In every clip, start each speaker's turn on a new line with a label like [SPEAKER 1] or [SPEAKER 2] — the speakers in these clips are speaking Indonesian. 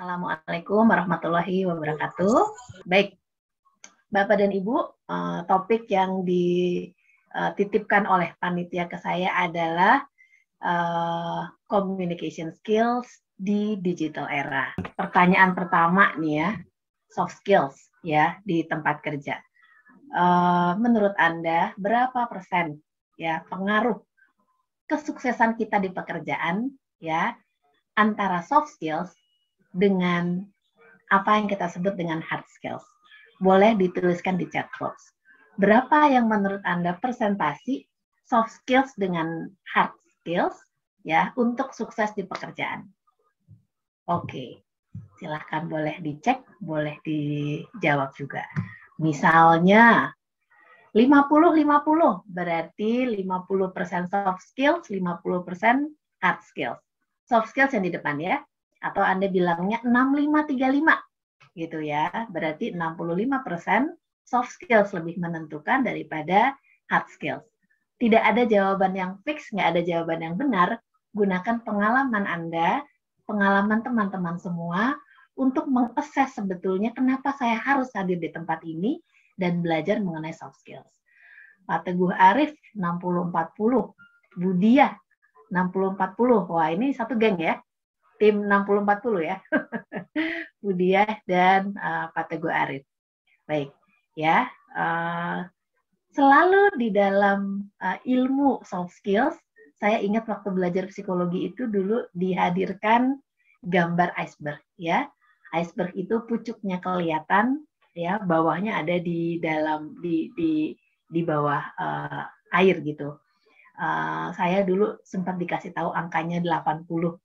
[SPEAKER 1] Assalamualaikum warahmatullahi wabarakatuh. Baik, Bapak dan Ibu, topik yang dititipkan oleh panitia ke saya adalah communication skills di digital era. Pertanyaan pertama nih ya, soft skills ya di tempat kerja. Menurut Anda berapa persen ya pengaruh kesuksesan kita di pekerjaan ya antara soft skills dengan apa yang kita sebut dengan hard skills? Boleh dituliskan di chat box. Berapa yang menurut Anda persentasi soft skills dengan hard skills ya untuk sukses di pekerjaan? Oke, silahkan boleh dicek, boleh dijawab juga. Misalnya 50-50, berarti 50% soft skills, 50% hard skills. Soft skills yang di depan ya. Atau Anda bilangnya 65-35 gitu ya. Berarti 65% soft skills lebih menentukan daripada hard skills. Tidak ada jawaban yang fix, nggak ada jawaban yang benar. Gunakan pengalaman Anda, pengalaman teman-teman semua untuk mengakses sebetulnya kenapa saya harus hadir di tempat ini dan belajar mengenai soft skills. Pak Teguh Arif 60-40, Budia 60-40. Wah, ini satu geng ya. Tim 60-40 ya. Budia dan Pak Teguh Arif. Baik, ya. Selalu di dalam ilmu soft skills, saya ingat waktu belajar psikologi itu dulu dihadirkan gambar iceberg ya. Iceberg itu pucuknya kelihatan ya, bawahnya ada di dalam di bawah air gitu. Saya dulu sempat dikasih tahu angkanya 80-20.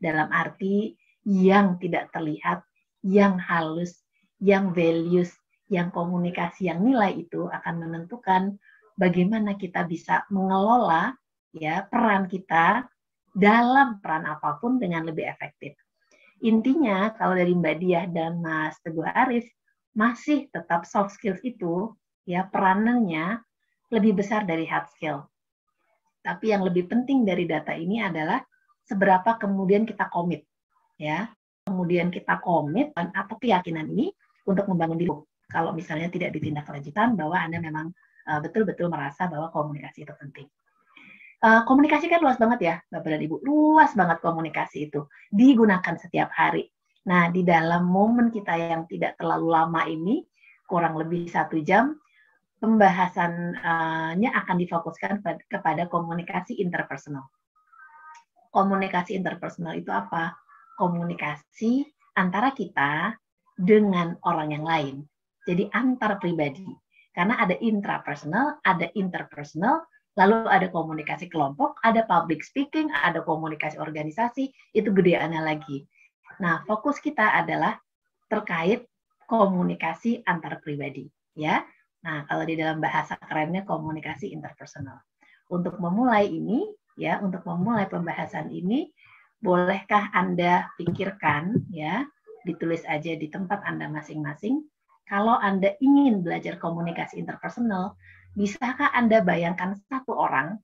[SPEAKER 1] Dalam arti yang tidak terlihat, yang halus, yang values, yang komunikasi, yang nilai itu akan menentukan bagaimana kita bisa mengelola ya peran kita dalam peran apapun dengan lebih efektif. Intinya kalau dari Mbak Diah dan Mas Teguh Arif masih tetap soft skills itu ya peranannya lebih besar dari hard skill. Tapi yang lebih penting dari data ini adalah seberapa kemudian kita komit ya. Kemudian kita komit atau keyakinan ini untuk membangun diri. Kalau misalnya tidak ditindaklanjutan bahwa Anda memang betul-betul merasa bahwa komunikasi itu penting. Komunikasi kan luas banget ya, Bapak dan Ibu. Luas banget komunikasi itu. Digunakan setiap hari. Nah, di dalam momen kita yang tidak terlalu lama ini, kurang lebih 1 jam, pembahasannya akan difokuskan kepada komunikasi interpersonal. Komunikasi interpersonal itu apa? Komunikasi antara kita dengan orang yang lain. Jadi antar pribadi. Karena ada intrapersonal, ada interpersonal, lalu ada komunikasi kelompok, ada public speaking, ada komunikasi organisasi, itu gedeannya lagi. Nah, fokus kita adalah terkait komunikasi antar pribadi, ya. Nah, kalau di dalam bahasa kerennya komunikasi interpersonal. Untuk memulai ini, ya, untuk memulai pembahasan ini, bolehkah Anda pikirkan, ya, ditulis aja di tempat Anda masing-masing, kalau Anda ingin belajar komunikasi interpersonal, bisakah Anda bayangkan satu orang,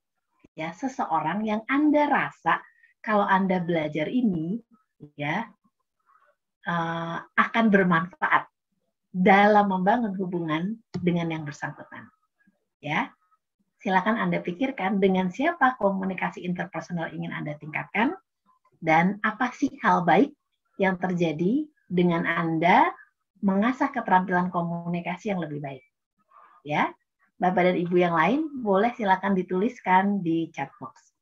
[SPEAKER 1] ya, seseorang yang Anda rasa kalau Anda belajar ini, ya, akan bermanfaat dalam membangun hubungan dengan yang bersangkutan, ya. Silakan Anda pikirkan dengan siapa komunikasi interpersonal ingin Anda tingkatkan dan apa sih hal baik yang terjadi dengan Anda mengasah keterampilan komunikasi yang lebih baik. Ya, Bapak dan Ibu yang lain boleh silakan dituliskan di chat box.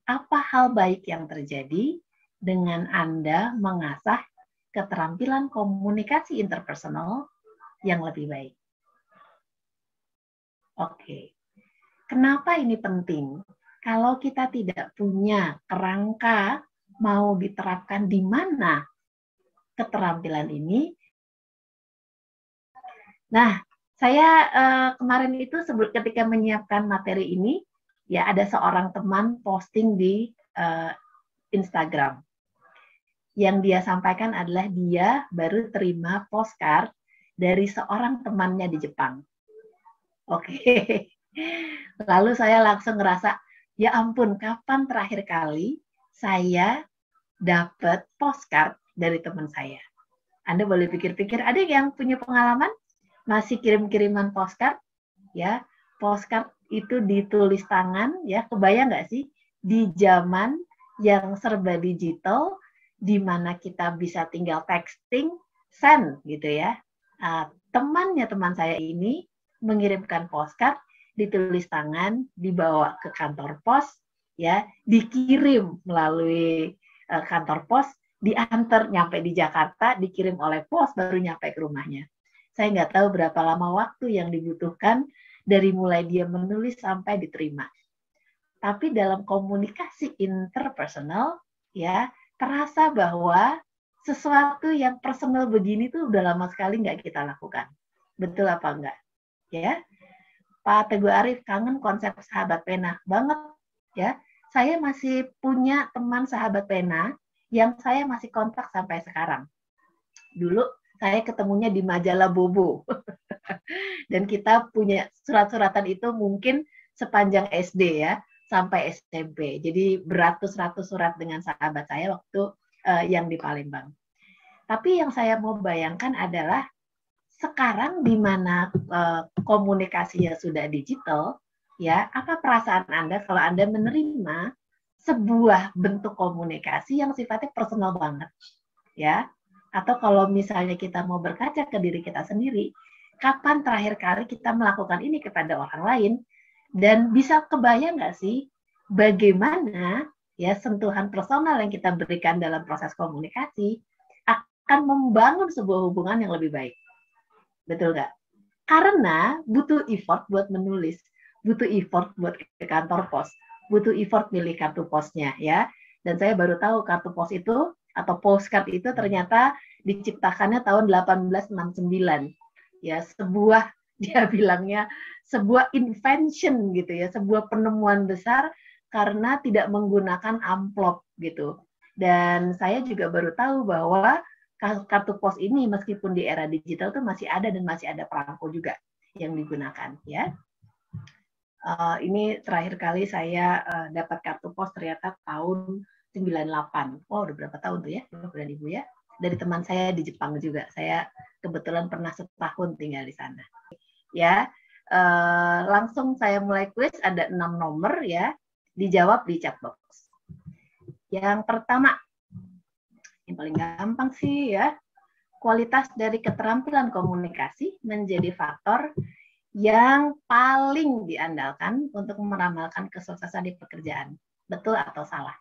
[SPEAKER 1] Apa hal baik yang terjadi dengan Anda mengasah keterampilan komunikasi interpersonal yang lebih baik? Oke. Kenapa ini penting? Kalau kita tidak punya kerangka mau diterapkan di mana keterampilan ini. Nah, saya kemarin itu ketika menyiapkan materi ini, ya ada seorang teman posting di Instagram. Yang dia sampaikan adalah dia baru terima postcard dari seorang temannya di Jepang. Oke. Lalu saya langsung ngerasa, ya ampun, kapan terakhir kali saya dapat postcard dari teman saya. Anda boleh pikir-pikir, ada yang punya pengalaman masih kirim-kiriman postcard, ya, postcard itu ditulis tangan, ya, kebayang nggak sih di zaman yang serba digital, di mana kita bisa tinggal texting, send gitu ya. Temannya teman saya ini mengirimkan postcard, ditulis tangan, dibawa ke kantor pos, ya, dikirim melalui kantor pos, diantar nyampe di Jakarta, dikirim oleh pos, baru nyampe ke rumahnya. Saya nggak tahu berapa lama waktu yang dibutuhkan dari mulai dia menulis sampai diterima. Tapi dalam komunikasi interpersonal, ya, terasa bahwa sesuatu yang personal begini tuh udah lama sekali nggak kita lakukan. Betul apa enggak? Ya, Pak Teguh Arif kangen konsep sahabat pena banget, ya. Saya masih punya teman sahabat pena yang saya masih kontak sampai sekarang. Dulu saya ketemunya di majalah Bobo. Dan kita punya surat-suratan itu mungkin sepanjang SD ya, sampai SMP. Jadi beratus-ratus surat dengan sahabat saya waktu yang di Palembang. Tapi yang saya mau bayangkan adalah sekarang di mana komunikasinya sudah digital, ya, apa perasaan Anda kalau Anda menerima sebuah bentuk komunikasi yang sifatnya personal banget, ya? Atau kalau misalnya kita mau berkaca ke diri kita sendiri, kapan terakhir kali kita melakukan ini kepada orang lain? Dan bisa kebayang nggak sih bagaimana ya sentuhan personal yang kita berikan dalam proses komunikasi akan membangun sebuah hubungan yang lebih baik. Betul nggak? Karena butuh effort buat menulis, butuh effort buat ke kantor pos, butuh effort milih kartu posnya ya. Dan saya baru tahu kartu pos itu atau postcard itu ternyata diciptakannya tahun 1869. Ya, sebuah dia bilangnya sebuah invention gitu ya, sebuah penemuan besar karena tidak menggunakan amplop gitu. Dan saya juga baru tahu bahwa kartu pos ini meskipun di era digital itu masih ada dan masih ada perangko juga yang digunakan ya. Ini terakhir kali saya dapat kartu pos ternyata tahun 98. Oh, udah berapa tahun tuh ya, Bapak dan Ibu ya. Dari teman saya di Jepang juga. Saya kebetulan pernah setahun tinggal di sana. Ya, langsung saya mulai kuis, ada 6 nomor ya, dijawab di chat box. Yang pertama, yang paling gampang sih ya, kualitas dari keterampilan komunikasi menjadi faktor yang paling diandalkan untuk meramalkan kesuksesan di pekerjaan. Betul atau salah?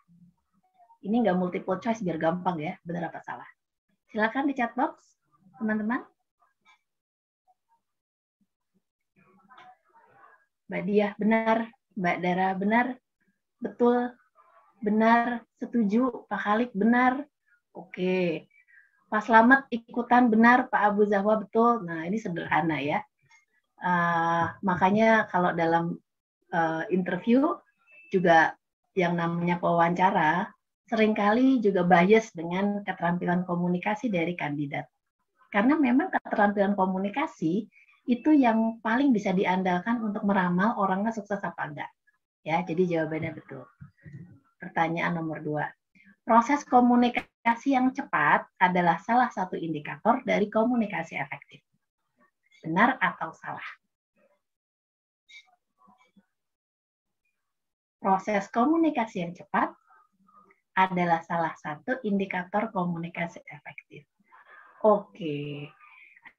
[SPEAKER 1] Ini nggak multiple choice biar gampang ya, benar apa salah? Silakan di chat box, teman-teman. Mbak Diah benar, Mbak Dara benar, betul, benar, setuju, Pak Khalid benar, oke. Pak Slamet ikutan benar, Pak Abu Zahwa betul. Nah ini sederhana ya. Makanya kalau dalam interview juga yang namanya pewawancara seringkali juga bias dengan keterampilan komunikasi dari kandidat. Karena memang keterampilan komunikasi itu yang paling bisa diandalkan untuk meramal orangnya sukses apa enggak. Ya, jadi jawabannya betul. Pertanyaan nomor 2. Proses komunikasi yang cepat adalah salah satu indikator dari komunikasi efektif. Benar atau salah? Proses komunikasi yang cepat adalah salah satu indikator komunikasi efektif. Oke,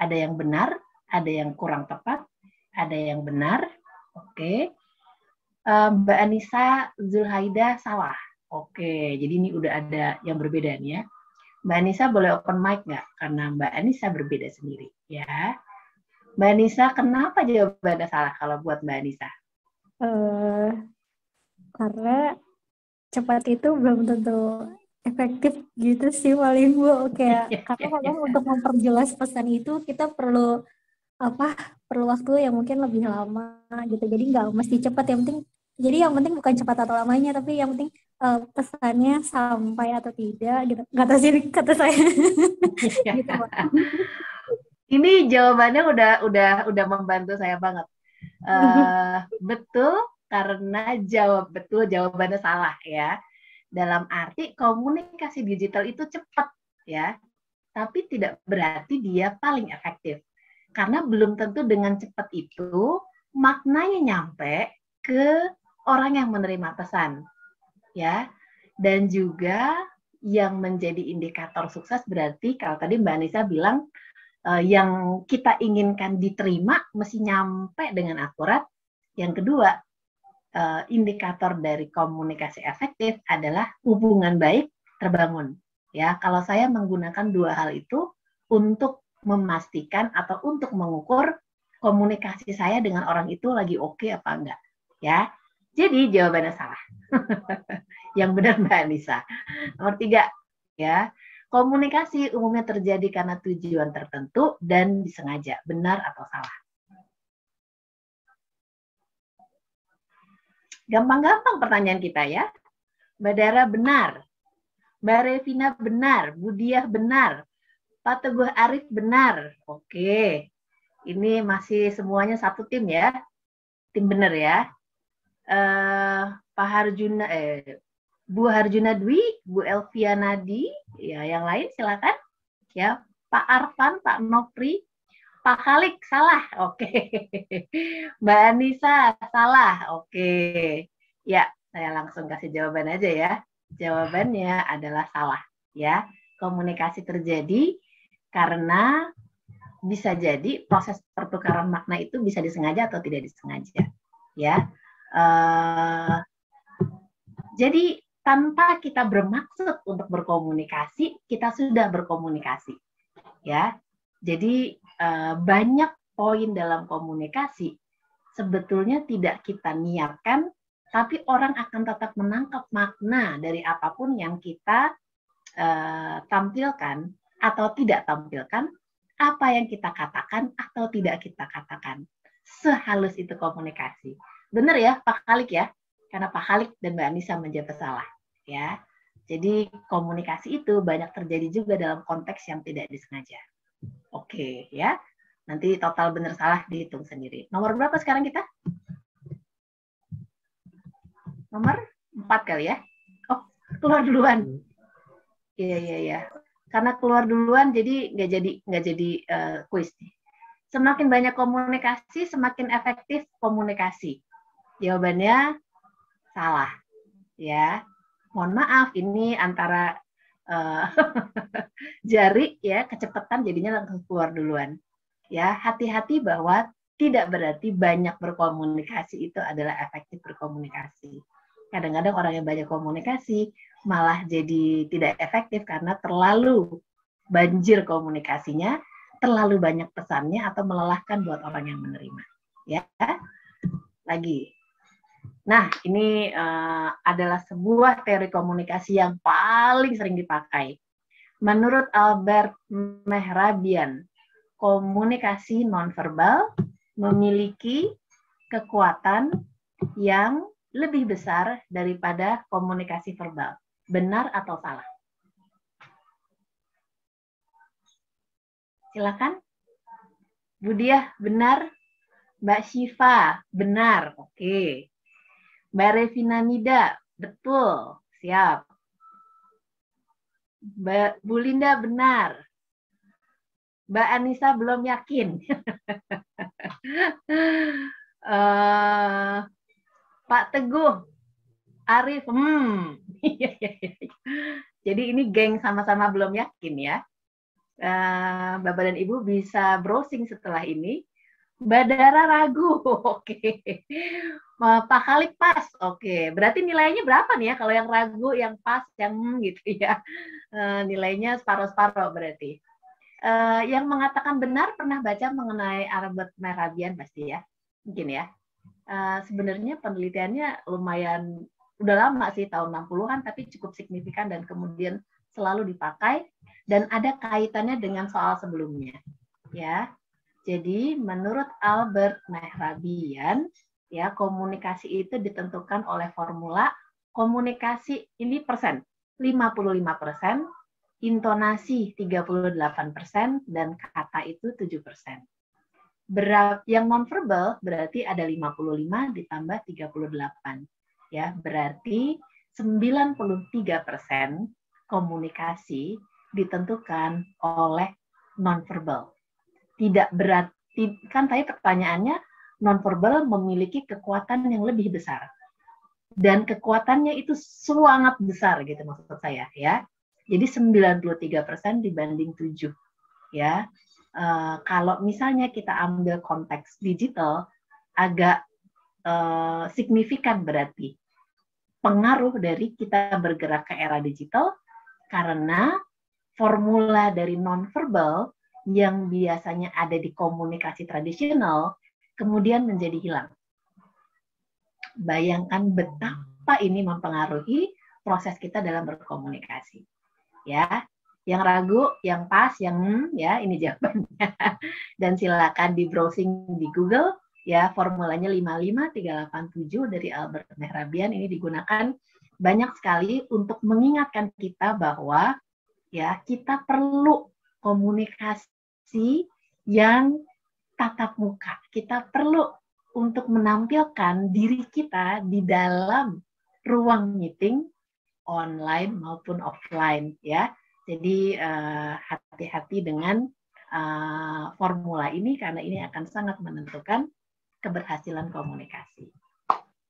[SPEAKER 1] ada yang benar, ada yang kurang tepat, ada yang benar. Oke, Mbak Anissa Zulhaida salah. Oke, jadi ini udah ada yang berbeda nih ya. Mbak Anissa boleh open mic nggak? Karena Mbak Anissa berbeda sendiri ya. Mbak Anissa, kenapa jawabannya salah kalau buat Mbak Anissa?
[SPEAKER 2] Karena cepat itu belum tentu efektif gitu sih paling Bu. Kayak karena kadang untuk memperjelas pesan itu kita perlu waktu yang mungkin lebih lama gitu. Jadi nggak mesti cepat, yang penting bukan cepat atau lamanya, tapi yang penting pesannya sampai atau tidak gitu. Nggak tahu sih kata saya. Gitu, Pak.
[SPEAKER 1] Ini jawabannya udah membantu saya banget. Betul, karena jawabannya salah ya. Dalam arti komunikasi digital itu cepat, ya. Tapi tidak berarti dia paling efektif. Karena belum tentu dengan cepat itu maknanya nyampe ke orang yang menerima pesan, ya. Dan juga yang menjadi indikator sukses berarti kalau tadi Mbak Anissa bilang yang kita inginkan diterima mesti nyampe dengan akurat. Yang kedua, indikator dari komunikasi efektif adalah hubungan baik terbangun. Ya, kalau saya menggunakan dua hal itu untuk memastikan atau untuk mengukur komunikasi saya dengan orang itu lagi oke apa enggak, ya. Jadi jawabannya salah. Yang benar Mbak Anissa. Nomor 3, ya. Komunikasi umumnya terjadi karena tujuan tertentu dan disengaja, benar atau salah. Gampang-gampang pertanyaan kita ya. Mbak Dara benar. Mbak Revina benar. Bu Diah benar. Pak Teguh Arif benar. Oke. Ini masih semuanya satu tim ya. Tim benar ya. Pak Harjuna, Bu Harjuna Dwi, Bu Elvia Nadi, ya yang lain silakan. Ya, Pak Arfan, Pak Nofri, Pak Khalik salah. Oke. Mbak Anissa salah. Oke. Ya, saya langsung kasih jawaban aja ya. Jawabannya adalah salah, ya. Komunikasi terjadi karena bisa jadi proses pertukaran makna itu bisa disengaja atau tidak disengaja, ya. Jadi tanpa kita bermaksud untuk berkomunikasi, kita sudah berkomunikasi, ya. Jadi banyak poin dalam komunikasi sebetulnya tidak kita niatkan, tapi orang akan tetap menangkap makna dari apapun yang kita tampilkan atau tidak tampilkan, apa yang kita katakan atau tidak kita katakan. Sehalus itu komunikasi. Benar ya Pak Khalik ya? Karena Pak Khalik dan Mbak Anissa menjawab salah. Ya. Jadi komunikasi itu banyak terjadi juga dalam konteks yang tidak disengaja. Oke ya. Nanti total benar salah dihitung sendiri. Nomor berapa sekarang kita? Nomor 4 kali ya. Oh, keluar duluan. Iya. Karena keluar duluan jadi nggak jadi kuis. Semakin banyak komunikasi, semakin efektif komunikasi. Jawabannya salah. Ya. Mohon maaf, ini antara jari ya, kecepatan jadinya langsung keluar duluan. Ya, hati-hati bahwa tidak berarti banyak berkomunikasi itu adalah efektif berkomunikasi. Kadang-kadang orang yang banyak komunikasi malah jadi tidak efektif karena terlalu banjir komunikasinya, terlalu banyak pesannya atau melelahkan buat orang yang menerima. Ya, lagi. Nah, ini adalah sebuah teori komunikasi yang paling sering dipakai. Menurut Albert Mehrabian, komunikasi nonverbal memiliki kekuatan yang lebih besar daripada komunikasi verbal. Benar atau salah? Silakan. Bu Diah, benar. Mbak Syifa, benar. Oke. Mbak Revina Nida, betul. Siap. Bu Linda, benar. Mbak Anissa belum yakin. Pak Teguh, Arif, Jadi ini geng sama-sama belum yakin ya. Bapak dan Ibu bisa browsing setelah ini. Mbak Dara ragu, oke. Pak Khalik pas, oke. Berarti nilainya berapa nih ya? Kalau yang ragu, yang pas, yang gitu ya. Nilainya separuh-separuh berarti. Yang mengatakan benar pernah baca mengenai Albert Mehrabian pasti ya, mungkin ya. Sebenarnya penelitiannya lumayan udah lama sih, tahun 60-an, tapi cukup signifikan dan kemudian selalu dipakai dan ada kaitannya dengan soal sebelumnya. Ya. Jadi menurut Albert Mehrabian, ya komunikasi itu ditentukan oleh formula komunikasi ini persen, 55%, intonasi 38%, dan kata itu 7%. Yang nonverbal berarti ada 55 ditambah 38. Ya, berarti 93% komunikasi ditentukan oleh nonverbal. Tidak berarti, kan tadi pertanyaannya, nonverbal memiliki kekuatan yang lebih besar. Dan kekuatannya itu sangat besar gitu maksud saya ya. Jadi 93% dibanding 7 ya. Kalau misalnya kita ambil konteks digital agak signifikan berarti pengaruh dari kita bergerak ke era digital karena formula dari nonverbal yang biasanya ada di komunikasi tradisional kemudian menjadi hilang. Bayangkan betapa ini mempengaruhi proses kita dalam berkomunikasi. Ya, yang ragu, yang pas, yang ya ini jawabannya. Dan silakan di browsing di Google ya, formulanya 55387 dari Albert Mehrabian ini digunakan banyak sekali untuk mengingatkan kita bahwa ya kita perlu komunikasi yang tatap muka. Kita perlu untuk menampilkan diri kita di dalam ruang meeting online maupun offline ya. Jadi hati-hati dengan formula ini karena ini akan sangat menentukan keberhasilan komunikasi.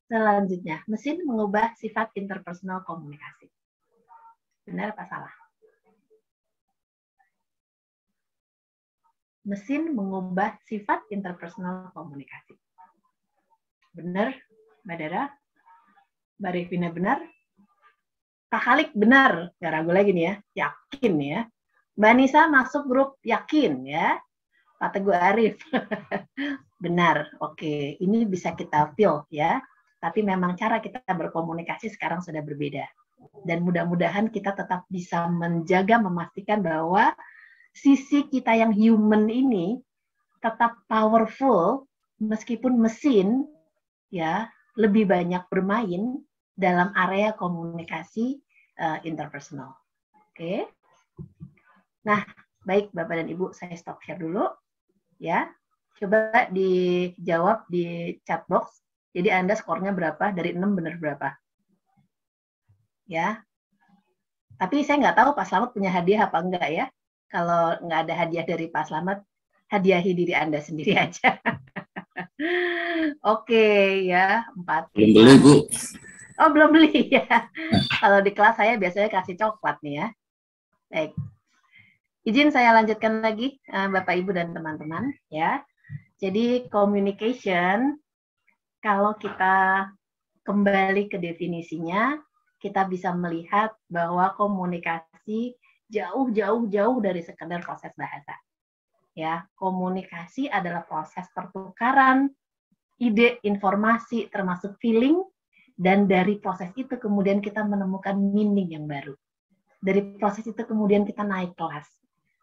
[SPEAKER 1] Selanjutnya, mesin mengubah sifat interpersonal komunikasi. Benar apa salah? Mesin mengubah sifat interpersonal komunikasi. Benar, Mbak Dara? Mbak Revina benar? Pak Khalik benar, nggak ragu lagi nih ya, yakin ya. Mbak Nisa masuk grup yakin ya. Pak Teguh Arif, benar, oke. Ini bisa kita feel ya. Tapi memang cara kita berkomunikasi sekarang sudah berbeda. Dan mudah-mudahan kita tetap bisa menjaga, memastikan bahwa sisi kita yang human ini tetap powerful meskipun mesin ya lebih banyak bermain dalam area komunikasi interpersonal. Oke. Nah, baik Bapak dan Ibu, saya stop share dulu ya. Coba dijawab di chat box. Jadi Anda skornya berapa? Dari 6 benar berapa? Ya. Tapi saya nggak tahu Pak Slamet punya hadiah apa enggak ya. Kalau nggak ada hadiah dari Pak Slamet, hadiahi diri Anda sendiri aja. Oke ya, 4.
[SPEAKER 3] Belum beli, Bu.
[SPEAKER 1] Oh, belum beli ya. Kalau di kelas saya biasanya kasih coklat nih ya. Baik. Izin saya lanjutkan lagi, Bapak, Ibu, dan teman-teman. Ya. Jadi, communication, kalau kita kembali ke definisinya, kita bisa melihat bahwa komunikasi jauh dari sekedar proses bahasa. Ya, komunikasi adalah proses pertukaran ide, informasi, termasuk feeling, dan dari proses itu kemudian kita menemukan meaning yang baru. Dari proses itu kemudian kita naik kelas.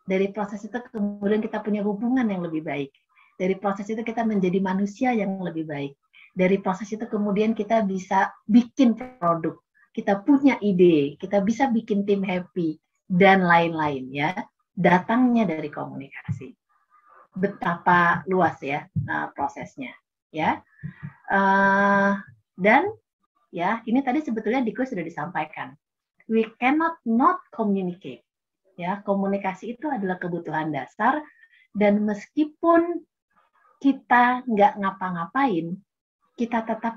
[SPEAKER 1] Dari proses itu kemudian kita punya hubungan yang lebih baik. Dari proses itu kita menjadi manusia yang lebih baik. Dari proses itu kemudian kita bisa bikin produk. Kita punya ide, kita bisa bikin tim happy, dan lain-lain ya. Datangnya dari komunikasi. Betapa luas ya prosesnya. Ya. Dan ya, ini tadi sebetulnya di kuis sudah disampaikan. We cannot not communicate. Ya, komunikasi itu adalah kebutuhan dasar dan meskipun kita nggak ngapa-ngapain, kita tetap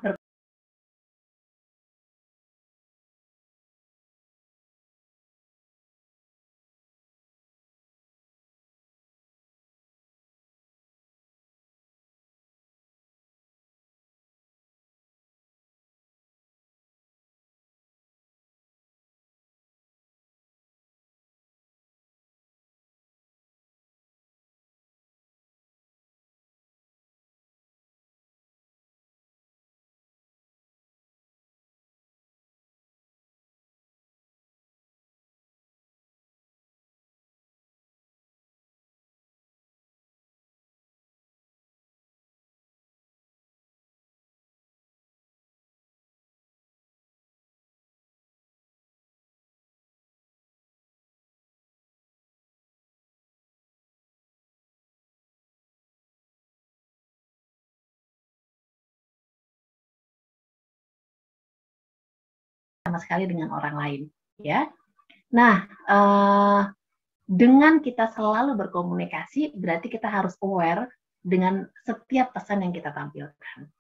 [SPEAKER 1] sama sekali dengan orang lain. Ya. Nah, Dengan kita selalu berkomunikasi, berarti kita harus aware dengan setiap pesan yang kita tampilkan.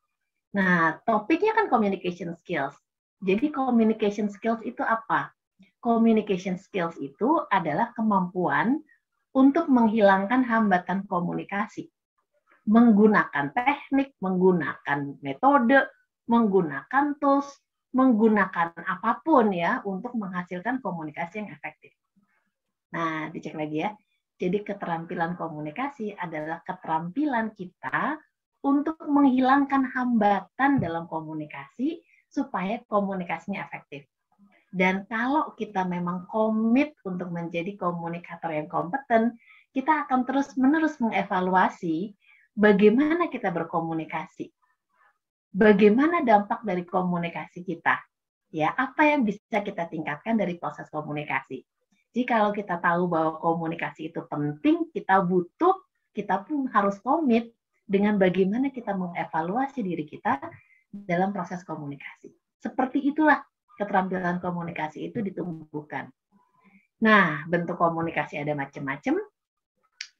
[SPEAKER 1] Nah, topiknya kan communication skills. Jadi communication skills itu apa? Communication skills itu adalah kemampuan untuk menghilangkan hambatan komunikasi. Menggunakan teknik, menggunakan metode, menggunakan tools, menggunakan apapun ya untuk menghasilkan komunikasi yang efektif. Nah, dicek lagi ya. Jadi keterampilan komunikasi adalah keterampilan kita untuk menghilangkan hambatan dalam komunikasi supaya komunikasinya efektif. Dan kalau kita memang komit untuk menjadi komunikator yang kompeten, kita akan terus-menerus mengevaluasi bagaimana kita berkomunikasi. Bagaimana dampak dari komunikasi kita? Ya, apa yang bisa kita tingkatkan dari proses komunikasi? Jadi kalau kita tahu bahwa komunikasi itu penting, kita pun harus komit dengan bagaimana kita mengevaluasi diri kita dalam proses komunikasi. Seperti itulah keterampilan komunikasi itu ditumbuhkan. Nah, bentuk komunikasi ada macam-macam.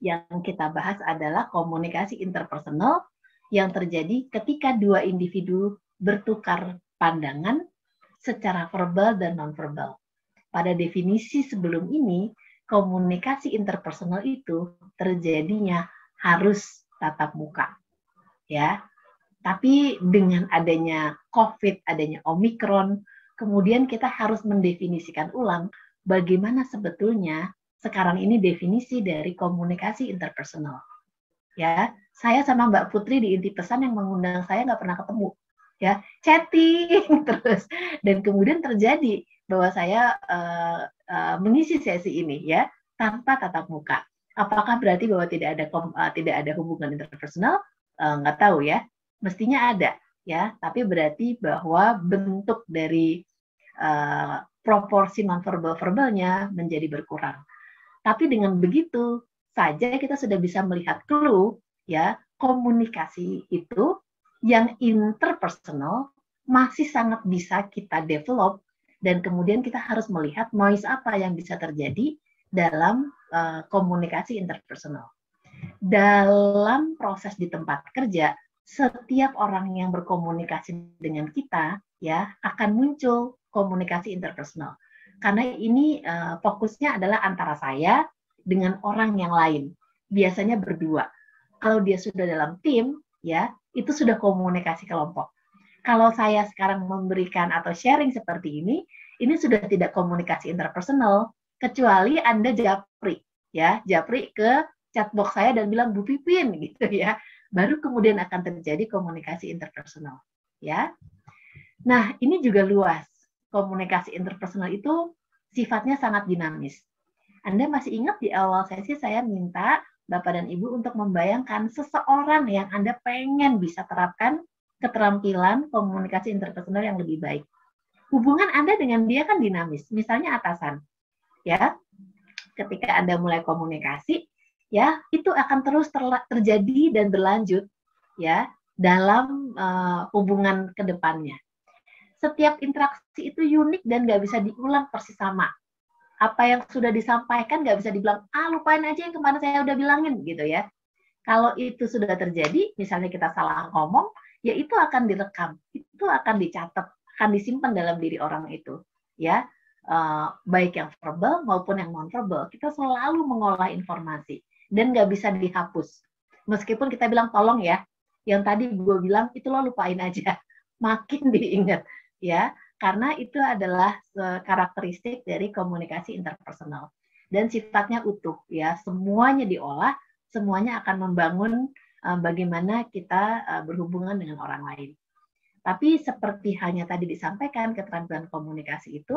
[SPEAKER 1] Yang kita bahas adalah komunikasi interpersonal yang terjadi ketika dua individu bertukar pandangan secara verbal dan nonverbal. Pada definisi sebelum ini, komunikasi interpersonal itu terjadinya harus tatap muka. Ya. Tapi dengan adanya COVID, adanya Omikron, kemudian kita harus mendefinisikan ulang bagaimana sebetulnya sekarang ini definisi dari komunikasi interpersonal. Ya, saya sama Mbak Putri di Inti Pesan yang mengundang saya nggak pernah ketemu. Ya, chatting terus, dan kemudian terjadi bahwa saya mengisi sesi ini ya tanpa tatap muka. Apakah berarti bahwa tidak ada hubungan interpersonal? Nggak tahu ya. Mestinya ada ya, tapi berarti bahwa bentuk dari proporsi nonverbal verbalnya menjadi berkurang. Tapi dengan begitu saja kita sudah bisa melihat clue ya, komunikasi itu yang interpersonal masih sangat bisa kita develop, dan kemudian kita harus melihat noise apa yang bisa terjadi dalam komunikasi interpersonal. Dalam proses di tempat kerja, setiap orang yang berkomunikasi dengan kita ya akan muncul komunikasi interpersonal. Karena ini fokusnya adalah antara saya dengan orang yang lain. Biasanya berdua. Kalau dia sudah dalam tim, ya itu sudah komunikasi kelompok. Kalau saya sekarang memberikan atau sharing seperti ini sudah tidak komunikasi interpersonal, kecuali Anda japri, ya japri ke chatbox saya dan bilang Bu Pipin, gitu ya. Baru kemudian akan terjadi komunikasi interpersonal, ya. Nah, ini juga luas. Komunikasi interpersonal itu sifatnya sangat dinamis. Anda masih ingat di awal sesi saya minta Bapak dan Ibu untuk membayangkan seseorang yang Anda pengen bisa terapkan keterampilan komunikasi interpersonal yang lebih baik. Hubungan Anda dengan dia kan dinamis. Misalnya atasan, ya. Ketika Anda mulai komunikasi, ya itu akan terus terjadi dan berlanjut, ya dalam hubungan kedepannya. Setiap interaksi itu unik dan nggak bisa diulang persis sama. Apa yang sudah disampaikan nggak bisa dibilang, lupain aja yang kemarin saya udah bilangin, gitu ya. Kalau itu sudah terjadi, misalnya kita salah ngomong, ya itu akan direkam, itu akan dicatat, akan disimpan dalam diri orang itu, ya. Baik yang verbal maupun yang non-verbal, kita selalu mengolah informasi dan nggak bisa dihapus. Meskipun kita bilang tolong ya, yang tadi gue bilang itu lo lupain aja, makin diingat, ya, karena itu adalah karakteristik dari komunikasi interpersonal dan sifatnya utuh, ya, semuanya diolah, semuanya akan membangun bagaimana kita berhubungan dengan orang lain. Tapi seperti hanya tadi disampaikan, keterampilan komunikasi itu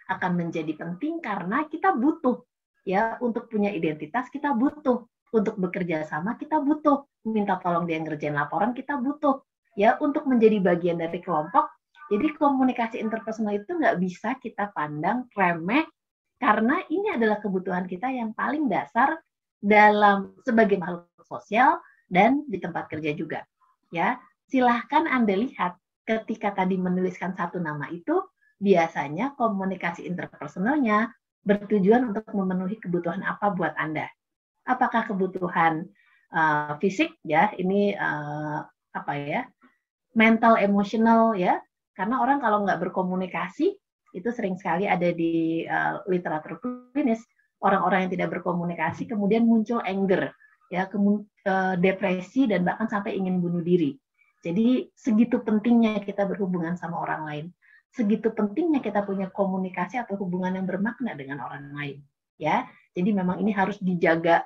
[SPEAKER 1] akan menjadi penting karena kita butuh, ya, untuk punya identitas, kita butuh untuk bekerja sama, kita butuh minta tolong dia ngerjain laporan, kita butuh, ya, untuk menjadi bagian dari kelompok. Jadi komunikasi interpersonal itu nggak bisa kita pandang remeh, karena ini adalah kebutuhan kita yang paling dasar dalam sebagai makhluk sosial dan di tempat kerja juga. Ya, silahkan Anda lihat ketika tadi menuliskan satu nama itu, biasanya komunikasi interpersonalnya bertujuan untuk memenuhi kebutuhan apa buat Anda. Apakah kebutuhan fisik ya, ini apa ya, mental, emosional ya, karena orang kalau nggak berkomunikasi, itu sering sekali ada di literatur klinis, orang-orang yang tidak berkomunikasi kemudian muncul anger, ya, depresi dan bahkan sampai ingin bunuh diri. Jadi segitu pentingnya kita berhubungan sama orang lain, segitu pentingnya kita punya komunikasi atau hubungan yang bermakna dengan orang lain, ya. Jadi memang ini harus dijaga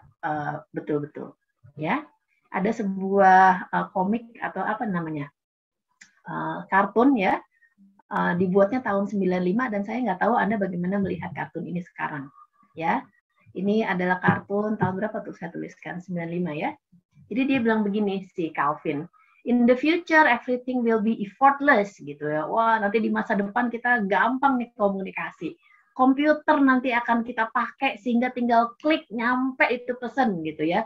[SPEAKER 1] betul-betul, ya. Ada sebuah komik atau apa namanya, kartun ya, dibuatnya tahun 95 dan saya nggak tahu Anda bagaimana melihat kartun ini sekarang, ya. Ini adalah kartun tahun berapa tuh saya tuliskan, 95 ya. Jadi dia bilang begini si Calvin, in the future everything will be effortless gitu ya. Wah, nanti di masa depan kita gampang nih komunikasi. Komputer nanti akan kita pakai sehingga tinggal klik nyampe itu pesan gitu ya.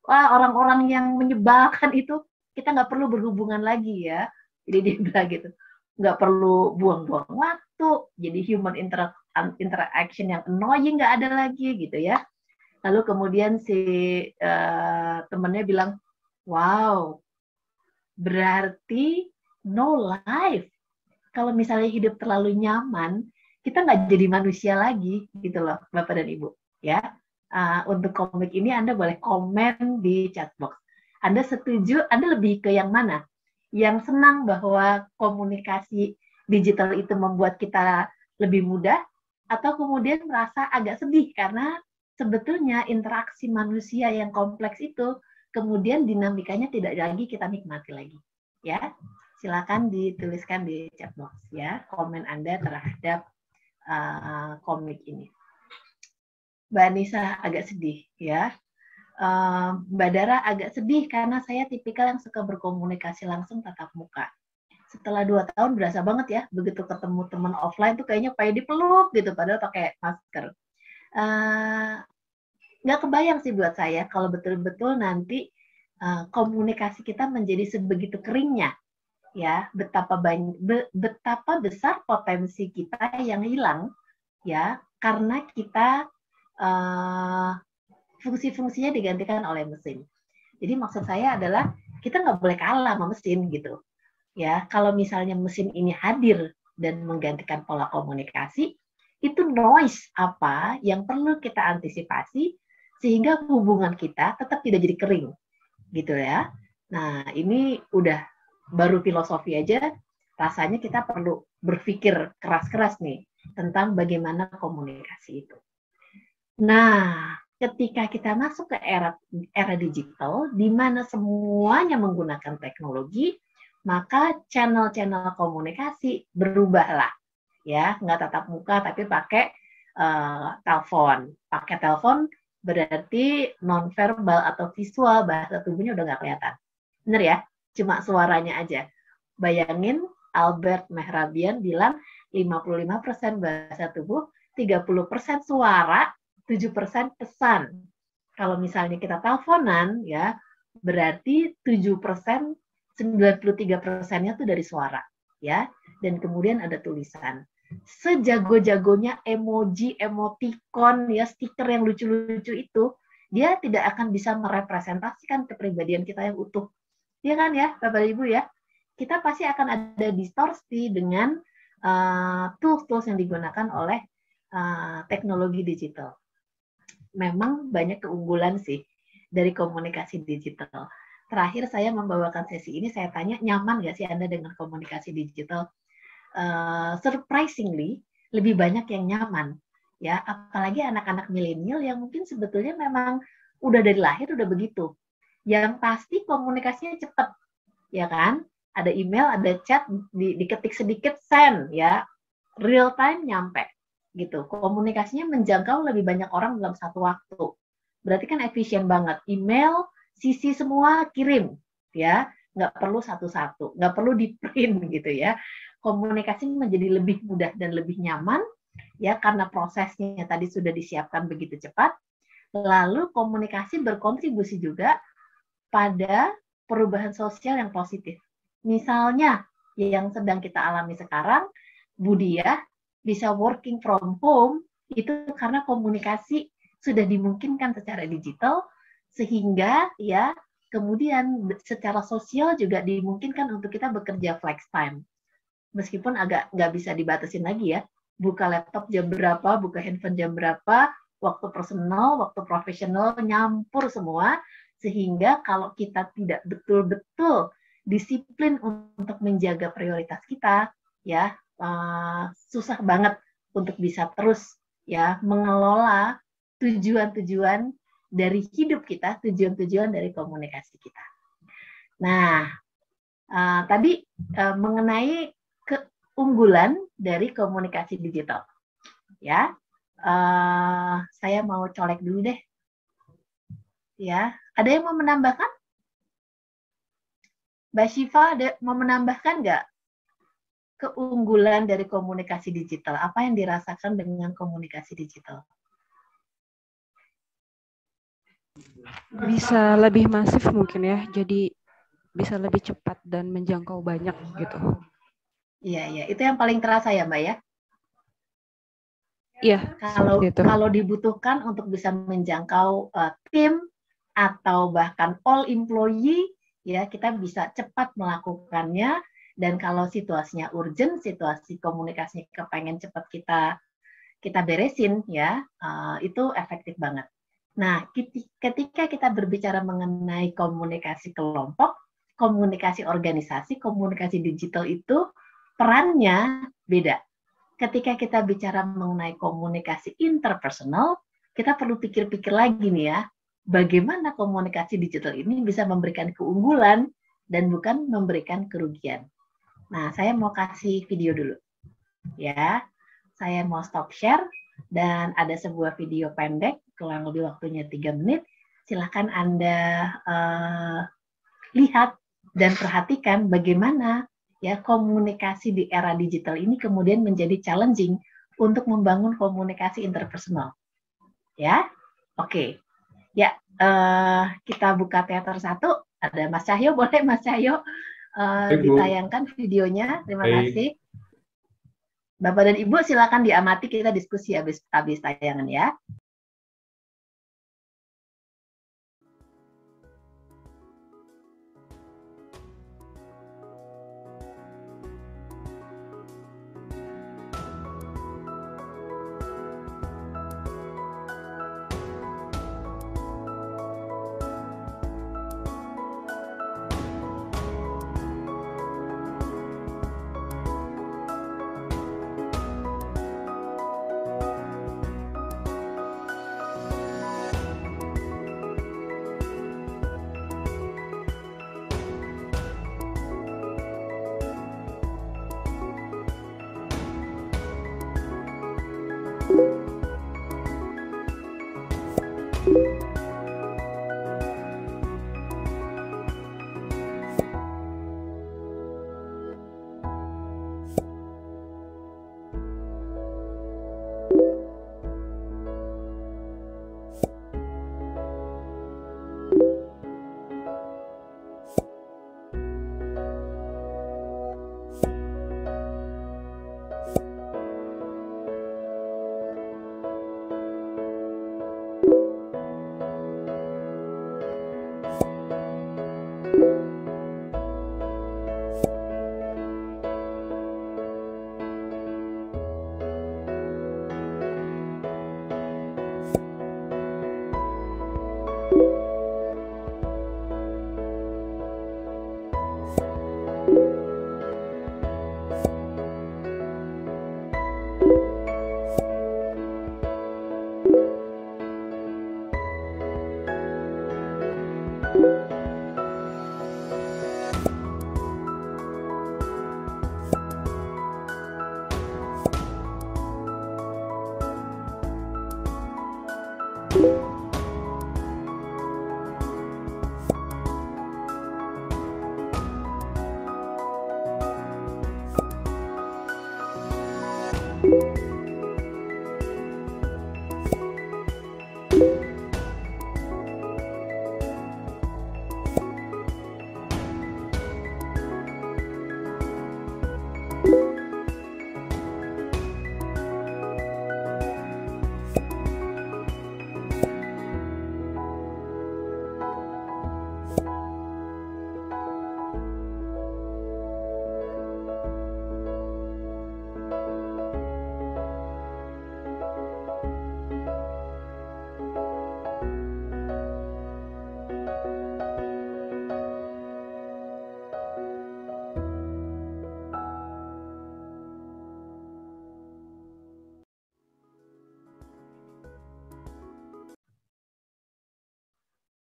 [SPEAKER 1] Wah, orang-orang yang menyebalkan itu kita nggak perlu berhubungan lagi ya. Jadi dia bilang gitu, nggak perlu buang-buang waktu. Jadi human interaction yang annoying nggak ada lagi gitu ya. Lalu kemudian si temennya bilang, wow, berarti no life. Kalau misalnya hidup terlalu nyaman, kita nggak jadi manusia lagi, gitu loh, Bapak dan Ibu. Ya, untuk komik ini Anda boleh komen di chat box. Anda setuju? Anda lebih ke yang mana? Yang senang bahwa komunikasi digital itu membuat kita lebih mudah, atau kemudian merasa agak sedih karena sebetulnya interaksi manusia yang kompleks itu kemudian dinamikanya tidak lagi kita nikmati lagi, ya. Silakan dituliskan di chat box ya komen Anda terhadap komik ini. Mbak Anissa agak sedih ya. Mbak Dara agak sedih karena saya tipikal yang suka berkomunikasi langsung tatap muka. Setelah 2 tahun berasa banget ya, begitu ketemu teman offline tuh kayaknya pengen dipeluk gitu padahal pakai masker. Nggak kebayang sih buat saya kalau betul-betul nanti komunikasi kita menjadi sebegitu keringnya, ya, betapa besar potensi kita yang hilang, ya, karena kita fungsi-fungsinya digantikan oleh mesin. Jadi maksud saya adalah kita nggak boleh kalah sama mesin gitu, ya. Kalau misalnya mesin ini hadir dan menggantikan pola komunikasi, itu noise apa yang perlu kita antisipasi sehingga hubungan kita tetap tidak jadi kering, gitu ya. Nah, ini udah baru filosofi aja, rasanya kita perlu berpikir keras-keras nih tentang bagaimana komunikasi itu. Nah, ketika kita masuk ke era digital, di mana semuanya menggunakan teknologi, maka channel-channel komunikasi berubahlah, ya, nggak tatap muka tapi pakai telepon. Pakai telepon berarti nonverbal atau visual bahasa tubuhnya udah nggak kelihatan. Bener ya? Cuma suaranya aja. Bayangin Albert Mehrabian bilang 55% bahasa tubuh, 30% suara, 7% pesan. Kalau misalnya kita teleponan ya, berarti 7%, 93%-nya tuh dari suara, ya. Dan kemudian ada tulisan. Sejago-jagonya emoji, emoticon, ya, stiker yang lucu-lucu itu, dia tidak akan bisa merepresentasikan kepribadian kita yang utuh. Ya kan ya, Bapak Ibu ya? Kita pasti akan ada distorsi dengan tools-tools yang digunakan oleh teknologi digital. Memang banyak keunggulan sih dari komunikasi digital. Terakhir saya membawakan sesi ini, saya tanya, nyaman nggak sih Anda dengan komunikasi digital? Surprisingly lebih banyak yang nyaman, ya, apalagi anak-anak milenial yang mungkin sebetulnya memang udah dari lahir udah begitu. Yang pasti komunikasinya cepat, ya kan? Ada email, ada chat, diketik sedikit send, ya, real time nyampe, gitu. Komunikasinya menjangkau lebih banyak orang dalam satu waktu. Berarti kan efisien banget. Email, CC semua kirim, ya, nggak perlu satu-satu, nggak perlu di print gitu ya. Komunikasi menjadi lebih mudah dan lebih nyaman, ya, karena prosesnya tadi sudah disiapkan begitu cepat. Lalu komunikasi berkontribusi juga pada perubahan sosial yang positif. Misalnya yang sedang kita alami sekarang, Budiah bisa working from home Itu karena komunikasi sudah dimungkinkan secara digital, sehingga ya kemudian secara sosial juga dimungkinkan untuk kita bekerja flex time. Meskipun agak nggak bisa dibatasin lagi ya, buka laptop jam berapa, buka handphone jam berapa, waktu personal, waktu profesional, nyampur semua, sehingga kalau kita tidak betul-betul disiplin untuk menjaga prioritas kita, ya susah banget untuk bisa terus ya mengelola tujuan-tujuan dari hidup kita, tujuan-tujuan dari komunikasi kita. Nah, tadi mengenai keunggulan dari komunikasi digital, ya, saya mau colek dulu deh, ya. Ada yang mau menambahkan? Mbak Syifa, ada mau menambahkan nggak keunggulan dari komunikasi digital? Apa yang dirasakan dengan komunikasi digital?
[SPEAKER 3] Bisa lebih masif mungkin ya, jadi bisa lebih cepat dan menjangkau banyak gitu.
[SPEAKER 1] Iya, itu yang paling terasa ya Mbak ya?
[SPEAKER 3] Iya.
[SPEAKER 1] Kalau dibutuhkan untuk bisa menjangkau tim atau bahkan all employee, ya kita bisa cepat melakukannya. Dan kalau situasinya urgent, situasi komunikasi kepengen cepat kita beresin, ya itu efektif banget. Nah, ketika kita berbicara mengenai komunikasi kelompok, komunikasi organisasi, komunikasi digital itu perannya beda. Ketika kita bicara mengenai komunikasi interpersonal, kita perlu pikir-pikir lagi nih ya, bagaimana komunikasi digital ini bisa memberikan keunggulan dan bukan memberikan kerugian. Nah, saya mau kasih video dulu. Ya, saya mau stop share dan ada sebuah video pendek, kurang lebih waktunya 3 menit. Silakan Anda lihat dan perhatikan bagaimana ya komunikasi di era digital ini kemudian menjadi challenging untuk membangun komunikasi interpersonal. Ya, oke. Ya, kita buka teater 1. Ada Mas Cahyo, boleh Mas Cahyo ditayangkan videonya. Terima kasih. Bapak dan Ibu silakan diamati, kita diskusi habis tayangan ya.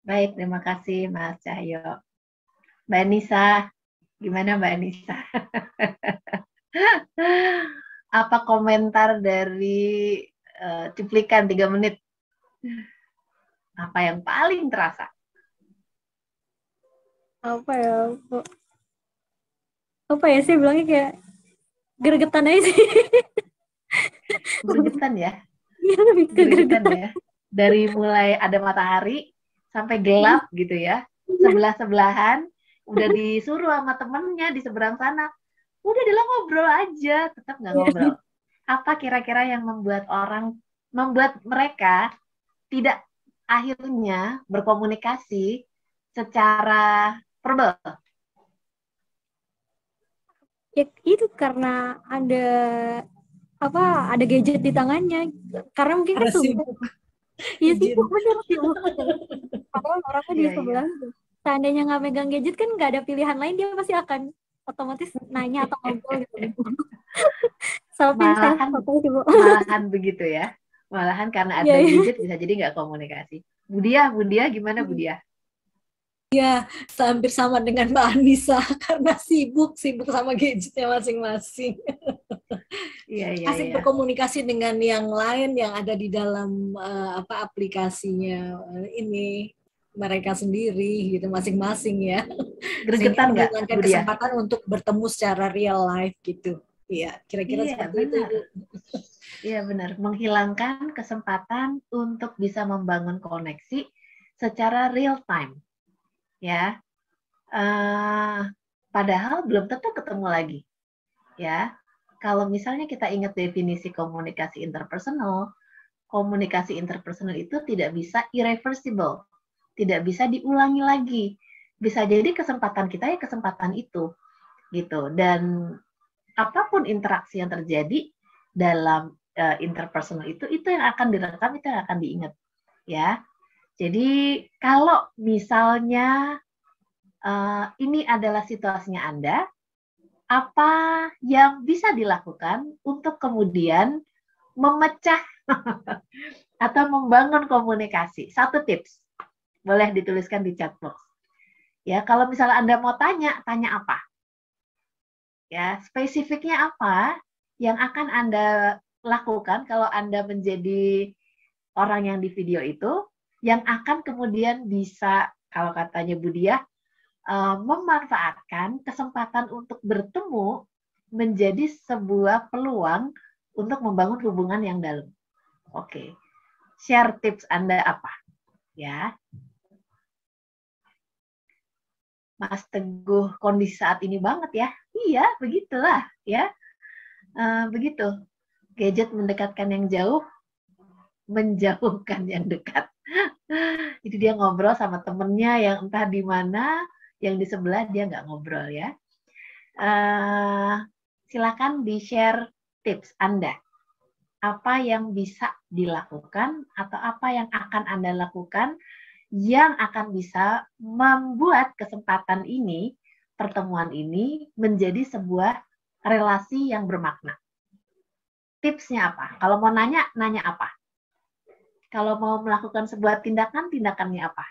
[SPEAKER 1] Baik, terima kasih Mas Cahyo. Mbak Nisa, gimana Mbak Nisa? Apa komentar dari cuplikan 3 menit? Apa yang paling terasa?
[SPEAKER 2] Apa ya? Apa ya sih bilangnya kayak gregetan aja sih.
[SPEAKER 1] Gregetan ya?
[SPEAKER 2] Iya, lebih ke
[SPEAKER 1] Gregetan
[SPEAKER 2] gregetan.
[SPEAKER 1] ya? Dari mulai ada matahari sampai gelap gitu ya. Sebelah-sebelahan, udah disuruh sama temennya di seberang sana. Udah dia ngobrol aja, tetap nggak ngobrol. Apa kira-kira yang membuat mereka tidak akhirnya berkomunikasi secara verbal?
[SPEAKER 2] Ya itu karena ada gadget di tangannya. Karena mungkin kan
[SPEAKER 4] Karena sibuk
[SPEAKER 2] iya sih,
[SPEAKER 4] izin.
[SPEAKER 2] bener sibuk. Padahal orangnya di
[SPEAKER 1] Iya,
[SPEAKER 2] sebelah. Seandainya nggak megang gadget kan nggak ada pilihan lain, dia pasti akan otomatis nanya atau ngobrol gitu. Selfie
[SPEAKER 1] Malahan
[SPEAKER 2] foto sibuk.
[SPEAKER 1] malahan begitu ya. Malahan karena
[SPEAKER 2] Iya,
[SPEAKER 1] ada
[SPEAKER 2] iya.
[SPEAKER 1] gadget bisa jadi nggak komunikasi. Budia gimana Budia?
[SPEAKER 4] Hampir sama dengan Mbak Anissa karena sibuk sama gadgetnya masing-masing.
[SPEAKER 1] Iya,
[SPEAKER 4] Asik berkomunikasi dengan yang lain yang ada di dalam aplikasinya ini mereka sendiri gitu masing-masing ya. Sehingga
[SPEAKER 1] Gregetan nggak
[SPEAKER 4] menghilangkan
[SPEAKER 1] Budia?
[SPEAKER 4] kesempatan untuk bertemu secara real life gitu. Iya, kira-kira
[SPEAKER 1] Iya,
[SPEAKER 4] seperti
[SPEAKER 1] benar.
[SPEAKER 4] itu.
[SPEAKER 1] Iya, benar. Menghilangkan kesempatan untuk bisa membangun koneksi secara real time. Ya, padahal belum tentu ketemu lagi. Ya, kalau misalnya kita ingat definisi komunikasi interpersonal itu tidak bisa irreversible, tidak bisa diulangi lagi. Bisa jadi kesempatan kita ya kesempatan itu, gitu. Dan apapun interaksi yang terjadi dalam interpersonal itu yang akan direkam, itu yang akan diingat, ya. Jadi kalau misalnya ini adalah situasinya Anda, apa yang bisa dilakukan untuk kemudian memecah atau membangun komunikasi? Satu tips, boleh dituliskan di chat box. Ya, kalau misalnya Anda mau tanya apa? Ya, spesifiknya apa yang akan Anda lakukan kalau Anda menjadi orang yang di video itu, yang akan kemudian bisa, kalau katanya Budia, memanfaatkan kesempatan untuk bertemu menjadi sebuah peluang untuk membangun hubungan yang dalam. Oke, share tips Anda apa? Ya, Mas Teguh, kondisi saat ini banget ya. Iya, begitulah ya. Begitu. Gadget mendekatkan yang jauh, menjauhkan yang dekat. Jadi dia ngobrol sama temennya yang entah di mana, yang di sebelah dia nggak ngobrol ya. Silakan di-share tips Anda. Apa yang bisa dilakukan atau apa yang akan Anda lakukan yang akan bisa membuat kesempatan ini, pertemuan ini menjadi sebuah relasi yang bermakna. Tipsnya apa? Kalau mau nanya apa? Kalau mau melakukan sebuah tindakan, tindakannya apa?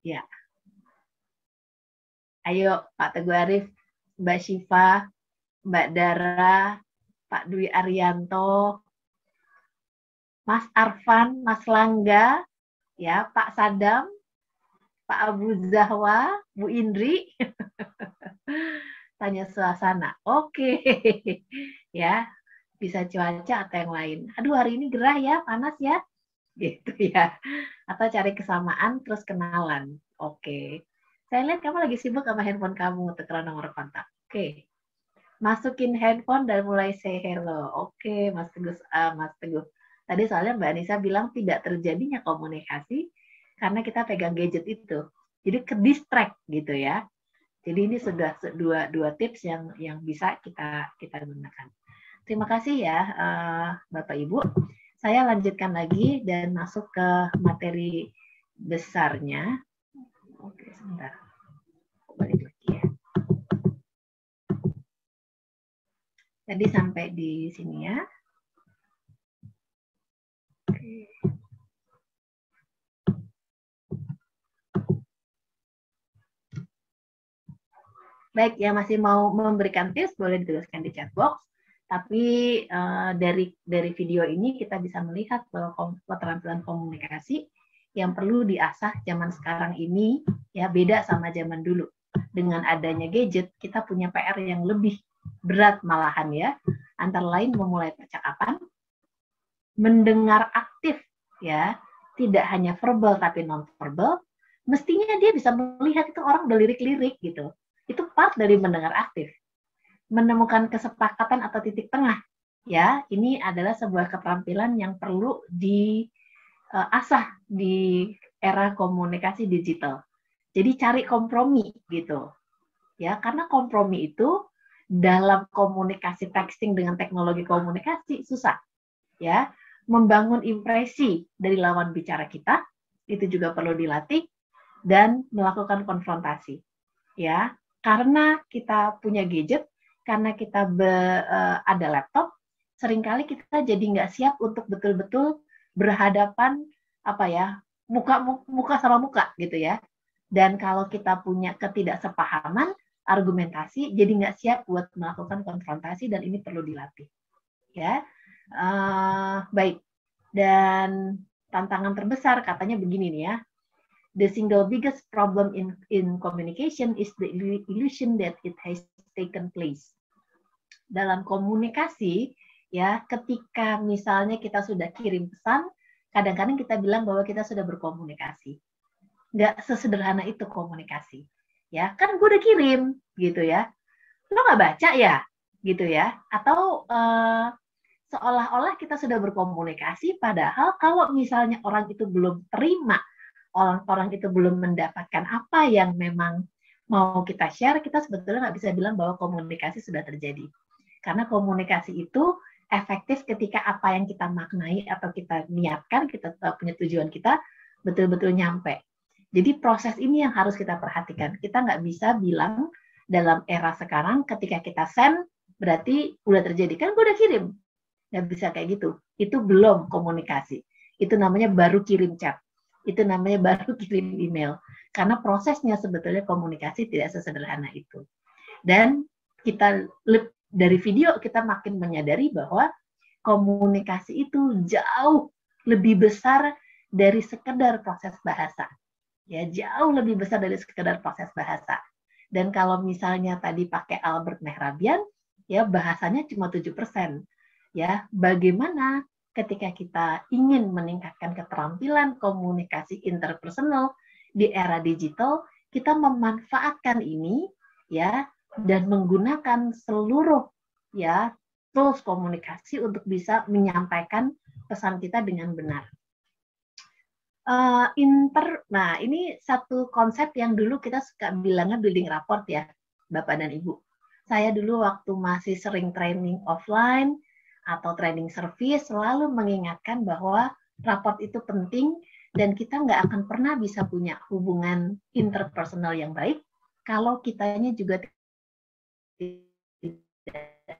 [SPEAKER 1] Ya. Ayo Pak Teguh Arif, Mbak Syifa, Mbak Dara, Pak Dwi Arianto, Mas Arfan, Mas Langga, ya, Pak Sadam, Pak Abu Zahwa, Bu Indri. Tanya suasana. Oke. Ya, bisa cuaca atau yang lain. Aduh, hari ini gerah ya, panas ya. Gitu ya. Atau cari kesamaan terus kenalan. Oke. Saya lihat kamu lagi sibuk sama handphone kamu, tekan nomor kontak. Oke. Masukin handphone dan mulai say hello. Oke, Mas Teguh. Mas Teguh. Tadi soalnya Mbak Anissa bilang tidak terjadinya komunikasi karena kita pegang gadget itu. Jadi ke distract gitu ya. Jadi ini sudah dua tips yang bisa kita gunakan. Terima kasih ya Bapak Ibu. Saya lanjutkan lagi dan masuk ke materi besarnya. Oke, sebentar. Balik lagi ya. Tadi sampai di sini ya. Oke. Baik, yang masih mau memberikan tips boleh dituliskan di chat box. Tapi dari video ini kita bisa melihat bahwa keterampilan komunikasi yang perlu diasah zaman sekarang ini ya beda sama zaman dulu. Dengan adanya gadget, kita punya PR yang lebih berat malahan ya. Antara lain memulai percakapan, mendengar aktif ya, tidak hanya verbal tapi non-verbal. Mestinya dia bisa melihat itu orang berlirik-lirik gitu. Itu part dari mendengar aktif. Menemukan kesepakatan atau titik tengah. Ya, ini adalah sebuah keterampilan yang perlu diasah di era komunikasi digital. Jadi cari kompromi gitu. Ya, karena kompromi itu dalam komunikasi texting dengan teknologi komunikasi susah. Ya, membangun impresi dari lawan bicara kita itu juga perlu dilatih dan melakukan konfrontasi. Ya, karena kita punya gadget, karena kita ada laptop, seringkali kita jadi nggak siap untuk betul-betul berhadapan muka sama muka gitu ya. Dan kalau kita punya ketidaksepahaman, argumentasi, jadi nggak siap buat melakukan konfrontasi dan ini perlu dilatih. Ya, baik. Dan tantangan terbesar katanya begini nih ya. The single biggest problem in communication is the illusion that it has taken place. Dalam komunikasi, ya, ketika misalnya kita sudah kirim pesan, kadang-kadang kita bilang bahwa kita sudah berkomunikasi. Nggak sesederhana itu komunikasi. Ya, kan gue udah kirim, gitu ya. Lo nggak baca ya, gitu ya. Atau seolah-olah kita sudah berkomunikasi, padahal kalau misalnya orang itu belum terima, orang itu belum mendapatkan apa yang memang mau kita share, kita sebetulnya nggak bisa bilang bahwa komunikasi sudah terjadi. Karena komunikasi itu efektif ketika apa yang kita maknai atau kita niatkan, kita punya tujuan kita, betul-betul nyampe. Jadi proses ini yang harus kita perhatikan. Kita nggak bisa bilang dalam era sekarang ketika kita send, berarti udah terjadi. Kan gue udah kirim. Nggak bisa kayak gitu. Itu belum komunikasi. Itu namanya baru kirim chat. Itu namanya baru kirim email. Karena prosesnya sebetulnya komunikasi tidak sesederhana itu. Dan kita dari video kita makin menyadari bahwa komunikasi itu jauh lebih besar dari sekedar proses bahasa. Ya, jauh lebih besar dari sekedar proses bahasa. Dan kalau misalnya tadi pakai Albert Mehrabian, ya bahasanya cuma 7%. Ya, bagaimana ketika kita ingin meningkatkan keterampilan komunikasi interpersonal di era digital, kita memanfaatkan ini ya dan menggunakan seluruh ya tools komunikasi untuk bisa menyampaikan pesan kita dengan benar. Nah, ini satu konsep yang dulu kita suka bilangnya building rapport ya, Bapak dan Ibu. Saya dulu waktu masih sering training offline atau training service selalu mengingatkan bahwa raport itu penting dan kita nggak akan pernah bisa punya hubungan interpersonal yang baik kalau kitanya juga tidak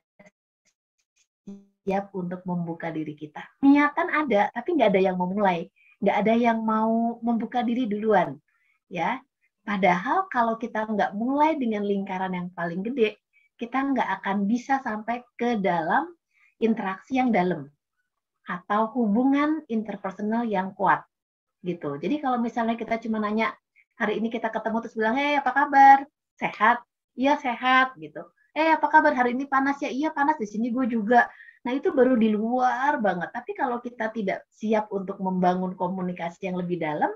[SPEAKER 1] siap untuk membuka diri kita. Niatan ada, tapi nggak ada yang mau mulai, nggak ada yang mau membuka diri duluan, ya. Padahal kalau kita nggak mulai dengan lingkaran yang paling gede, kita nggak akan bisa sampai ke dalam interaksi yang dalam atau hubungan interpersonal yang kuat gitu. Jadi kalau misalnya kita cuma nanya hari ini kita ketemu terus bilang apa kabar, sehat, iya sehat gitu. Apa kabar hari ini panas ya, iya panas di sini gue juga. Nah itu baru di luar banget. Tapi kalau kita tidak siap untuk membangun komunikasi yang lebih dalam,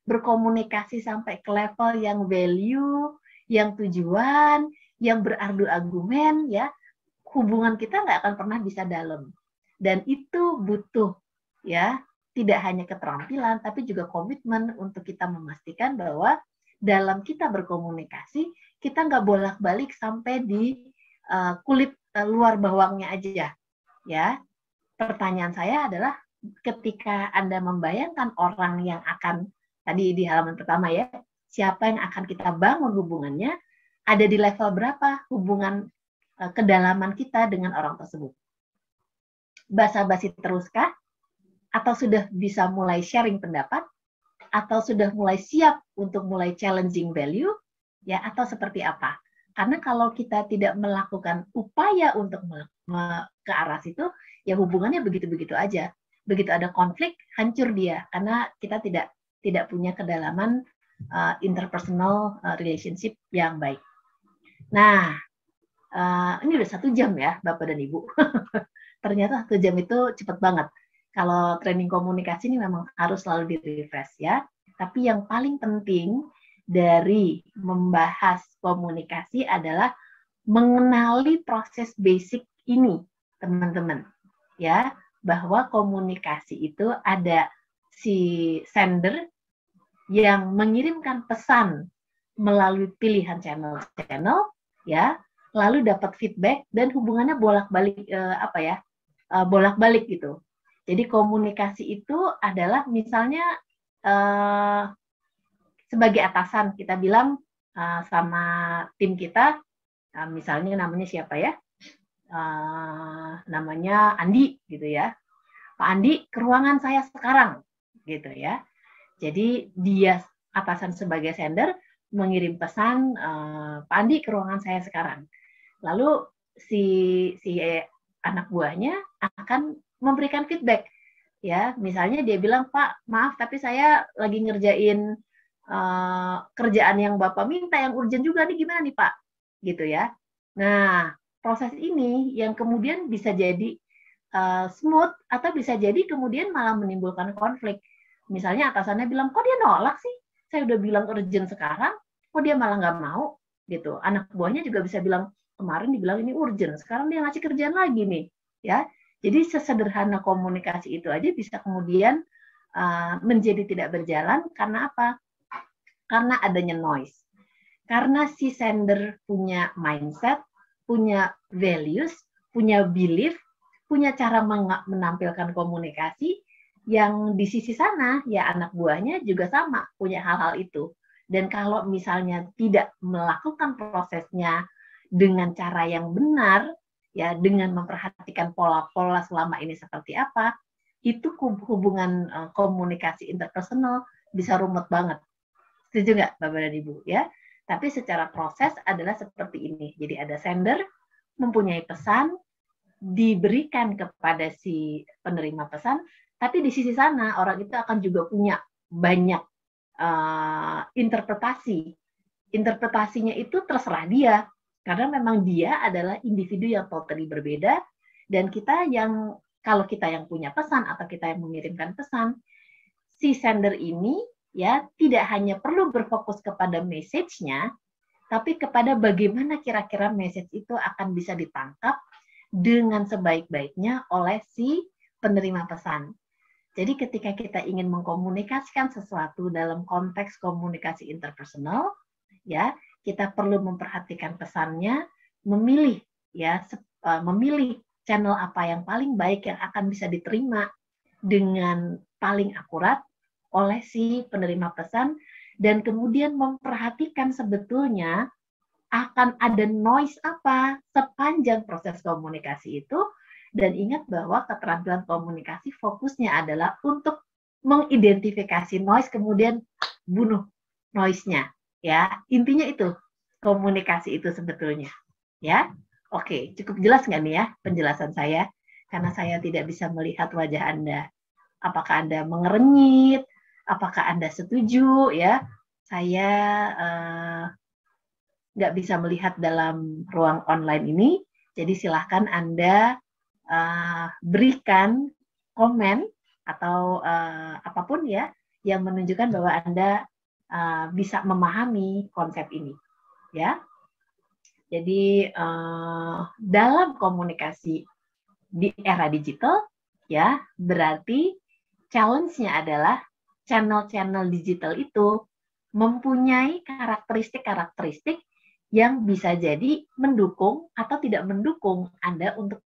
[SPEAKER 1] berkomunikasi sampai ke level yang value, yang tujuan, yang berargu argumen ya, hubungan kita nggak akan pernah bisa dalam. Dan itu butuh ya, tidak hanya keterampilan, tapi juga komitmen untuk kita memastikan bahwa dalam kita berkomunikasi, kita nggak bolak-balik sampai di kulit luar bawangnya aja. Ya, pertanyaan saya adalah ketika Anda membayangkan orang yang akan, tadi di halaman pertama ya, siapa yang akan kita bangun hubungannya, ada di level berapa hubungan kedalaman kita dengan orang tersebut. Basa-basi teruskah? Atau sudah bisa mulai sharing pendapat? Atau sudah mulai siap untuk mulai challenging value? Ya, atau seperti apa? Karena kalau kita tidak melakukan upaya untuk ke arah situ, ya hubungannya begitu-begitu aja. Begitu ada konflik, hancur dia karena kita tidak punya kedalaman interpersonal relationship yang baik. Nah, ini udah 1 jam ya, Bapak dan Ibu. Ternyata 1 jam itu cepat banget. Kalau training komunikasi ini memang harus selalu di-refresh ya. Tapi yang paling penting dari membahas komunikasi adalah mengenali proses basic ini, teman-teman. Ya, bahwa komunikasi itu ada si sender yang mengirimkan pesan melalui pilihan channel-channel, ya, lalu dapat feedback dan hubungannya bolak-balik bolak-balik gitu. Jadi komunikasi itu adalah misalnya sebagai atasan kita bilang sama tim kita, misalnya namanya siapa ya, namanya Andi gitu ya, Pak Andi ke ruangan saya sekarang gitu ya. Jadi dia atasan sebagai sender mengirim pesan, Pak Andi ke ruangan saya sekarang. Lalu si anak buahnya akan memberikan feedback ya, misalnya dia bilang, Pak maaf tapi saya lagi ngerjain kerjaan yang Bapak minta yang urgent juga nih, gimana nih Pak? Gitu ya. Nah, proses ini yang kemudian bisa jadi smooth atau bisa jadi kemudian malah menimbulkan konflik. Misalnya atasannya bilang, kok dia nolak sih? Saya udah bilang urgent sekarang, kok dia malah nggak mau? Gitu. Anak buahnya juga bisa bilang, kemarin dibilang ini urgent, sekarang dia ngasih kerjaan lagi nih. Ya, jadi sesederhana komunikasi itu aja bisa kemudian menjadi tidak berjalan karena apa? Karena adanya noise. Karena si sender punya mindset, punya values, punya belief, punya cara menampilkan komunikasi yang di sisi sana ya anak buahnya juga sama punya hal-hal itu. Dan kalau misalnya tidak melakukan prosesnya dengan cara yang benar, ya dengan memperhatikan pola-pola selama ini seperti apa, itu hubungan komunikasi interpersonal bisa rumit banget. Setuju nggak Bapak dan Ibu ya? Tapi secara proses adalah seperti ini. Jadi ada sender mempunyai pesan, diberikan kepada si penerima pesan, tapi di sisi sana orang itu akan juga punya banyak interpretasi. Interpretasinya itu terserah dia, karena memang dia adalah individu yang totally berbeda, dan kita yang, kalau kita yang punya pesan atau kita yang mengirimkan pesan, si sender ini ya tidak hanya perlu berfokus kepada message-nya, tapi kepada bagaimana kira-kira message itu akan bisa ditangkap dengan sebaik-baiknya oleh si penerima pesan. Jadi ketika kita ingin mengkomunikasikan sesuatu dalam konteks komunikasi interpersonal, ya kita perlu memperhatikan pesannya, memilih channel apa yang paling baik yang akan bisa diterima dengan paling akurat oleh si penerima pesan, dan kemudian memperhatikan sebetulnya akan ada noise apa sepanjang proses komunikasi itu. Dan ingat bahwa keterampilan komunikasi fokusnya adalah untuk mengidentifikasi noise kemudian bunuh noise-nya. Ya, intinya itu komunikasi itu sebetulnya. Ya, oke, cukup jelas nggak nih ya penjelasan saya? Karena saya tidak bisa melihat wajah Anda. Apakah Anda mengernyit? Apakah Anda setuju? Ya, saya nggak bisa melihat dalam ruang online ini. Jadi silahkan Anda berikan komen atau apapun ya yang menunjukkan bahwa Anda bisa memahami konsep ini. Ya, jadi dalam komunikasi di era digital, ya berarti challenge-nya adalah channel-channel digital itu mempunyai karakteristik-karakteristik yang bisa jadi mendukung atau tidak mendukung Anda untuk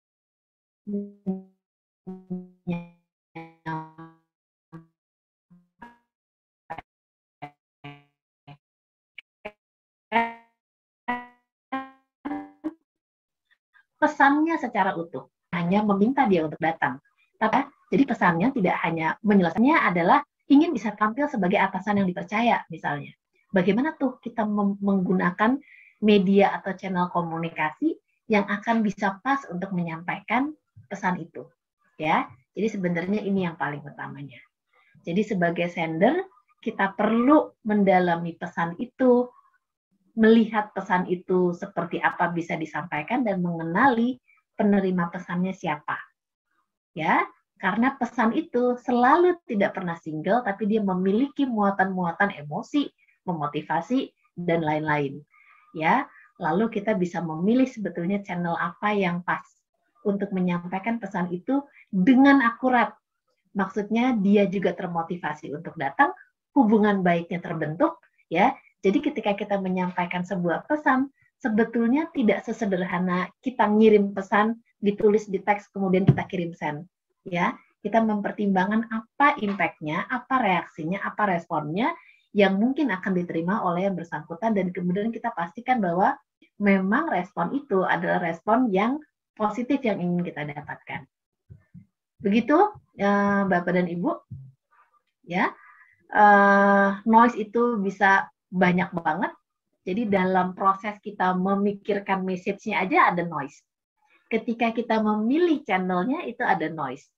[SPEAKER 1] pesannya secara utuh, hanya meminta dia untuk datang. Jadi pesannya tidak hanya menyelesaikannya adalah ingin bisa tampil sebagai atasan yang dipercaya misalnya. Bagaimana tuh kita menggunakan media atau channel komunikasi yang akan bisa pas untuk menyampaikan pesan itu. Ya, jadi sebenarnya ini yang paling utamanya. Jadi sebagai sender, kita perlu mendalami pesan itu, melihat pesan itu seperti apa bisa disampaikan dan mengenali penerima pesannya siapa. Ya, karena pesan itu selalu tidak pernah single, tapi dia memiliki muatan-muatan emosi, memotivasi, dan lain-lain. Ya, lalu kita bisa memilih sebetulnya channel apa yang pas untuk menyampaikan pesan itu dengan akurat. Maksudnya dia juga termotivasi untuk datang, hubungan baiknya terbentuk, ya. Jadi ketika kita menyampaikan sebuah pesan, sebetulnya tidak sesederhana kita ngirim pesan, ditulis di teks, kemudian kita kirim send. Ya, kita mempertimbangkan apa impact-nya, apa reaksinya, apa responnya yang mungkin akan diterima oleh yang bersangkutan, dan kemudian kita pastikan bahwa memang respon itu adalah respon yang positif yang ingin kita dapatkan. Begitu, Bapak dan Ibu. Ya, noise itu bisa banyak banget. Jadi dalam proses kita memikirkan message-nya aja ada noise. Ketika kita memilih channelnya itu ada noise.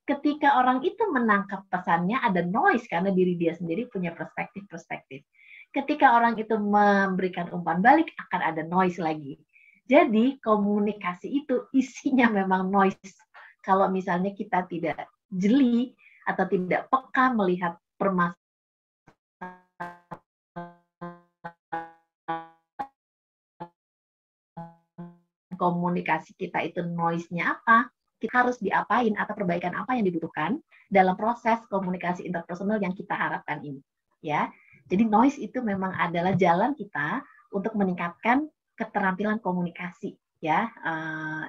[SPEAKER 1] Ketika orang itu menangkap pesannya ada noise karena diri dia sendiri punya perspektif-perspektif. Ketika orang itu memberikan umpan balik akan ada noise lagi. Jadi komunikasi itu isinya memang noise. Kalau misalnya kita tidak jeli atau tidak peka melihat permasalahan komunikasi kita itu noise-nya apa, kita harus diapain atau perbaikan apa yang dibutuhkan dalam proses komunikasi interpersonal yang kita harapkan ini. Ya, jadi noise itu memang adalah jalan kita untuk meningkatkan keterampilan komunikasi, ya,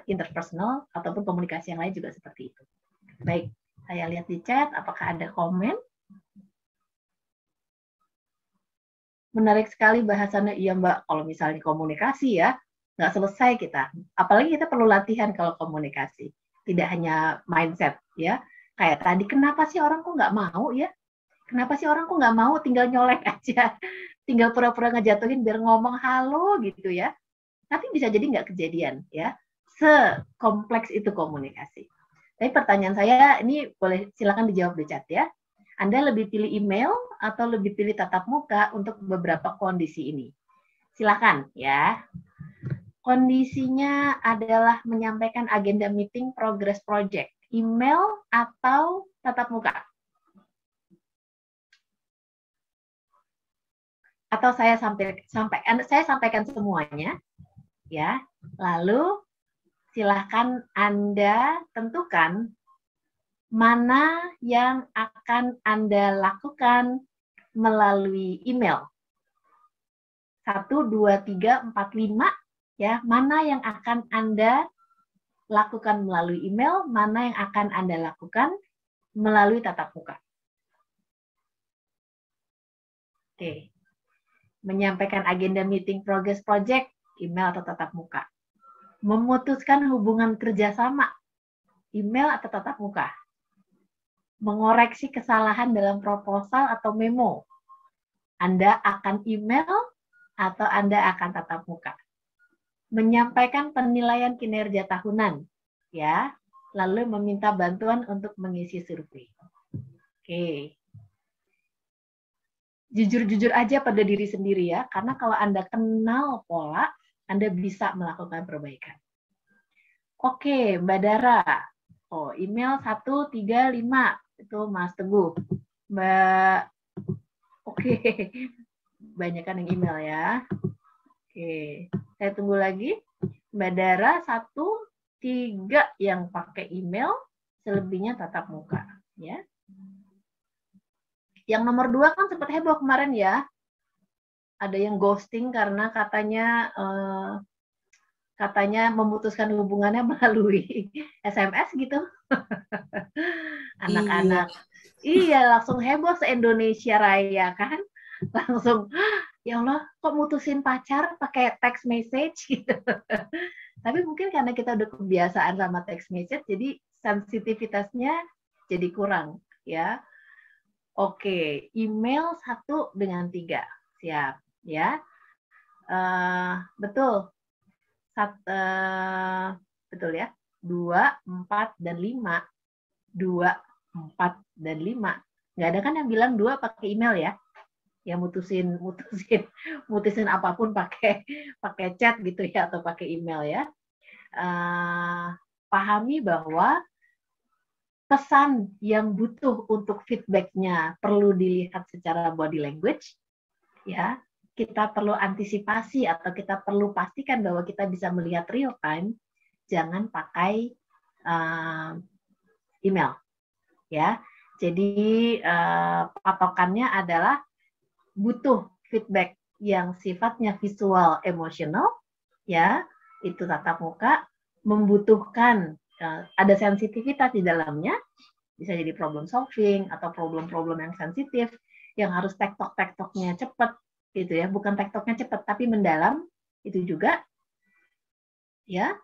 [SPEAKER 1] interpersonal ataupun komunikasi yang lain juga seperti itu. Baik, saya lihat di chat, apakah ada komen? Menarik sekali bahasannya, iya Mbak. Kalau misalnya komunikasi ya, nggak selesai kita. Apalagi kita perlu latihan kalau komunikasi. Tidak hanya mindset, ya. Kayak tadi, kenapa sih orang kok nggak mau ya? Kenapa sih orang kok nggak mau tinggal nyolek aja? Tinggal pura-pura ngejatuhin biar ngomong halo gitu ya. Tapi bisa jadi nggak kejadian, ya. Sekompleks itu komunikasi. Tapi pertanyaan saya, ini boleh silakan dijawab di chat ya. Anda lebih pilih email atau lebih pilih tatap muka untuk beberapa kondisi ini? Silakan ya. Kondisinya adalah menyampaikan agenda meeting, progress project, email atau tatap muka? Atau saya sampaikan semuanya, ya. Lalu silakan Anda tentukan mana yang akan Anda lakukan melalui email. 1, 2, 3, 4, 5. Ya, mana yang akan Anda lakukan melalui email, mana yang akan Anda lakukan melalui tatap muka. Oke. Menyampaikan agenda meeting, progress project, email atau tatap muka. Memutuskan hubungan kerjasama, email atau tatap muka. Mengoreksi kesalahan dalam proposal atau memo. Anda akan email atau Anda akan tatap muka. Menyampaikan penilaian kinerja tahunan, ya, lalu meminta bantuan untuk mengisi survei. Oke. Jujur-jujur aja pada diri sendiri ya, karena kalau Anda kenal pola, Anda bisa melakukan perbaikan. Oke, Mbak Dara. Oh, email 135 itu Mas Teguh. Mbak, oke, banyak kan yang email ya. Oke, saya tunggu lagi. Mbak Dara 1-3 yang pakai email, selebihnya tatap muka. Ya. Yang nomor 2 kan sempat heboh kemarin ya. Ada yang ghosting karena katanya memutuskan hubungannya melalui SMS gitu. Anak-anak. Iya, langsung heboh se-Indonesia Raya kan. Langsung, ya Allah, kok mutusin pacar pakai text message gitu. Tapi mungkin karena kita udah kebiasaan sama text message, jadi sensitivitasnya jadi kurang, ya. Oke, email 1 dengan 3, siap, ya. Betul. Betul ya. 2, 4, dan 5. 2, 4, dan 5. Nggak ada kan yang bilang 2 pakai email ya? Ya mutusin apapun pakai chat gitu ya, atau pakai email ya. Pahami bahwa pesan yang butuh untuk feedback-nya perlu dilihat secara body language, ya. Kita perlu antisipasi atau kita perlu pastikan bahwa kita bisa melihat real time, jangan pakai email, ya. Jadi patokannya adalah butuh feedback yang sifatnya visual, emosional, ya, itu tatap muka, membutuhkan ada sensitivitas di dalamnya, bisa jadi problem solving atau problem-problem yang sensitif, yang harus tektok-tektoknya cepat, gitu ya, bukan tektoknya cepat tapi mendalam, itu juga, ya.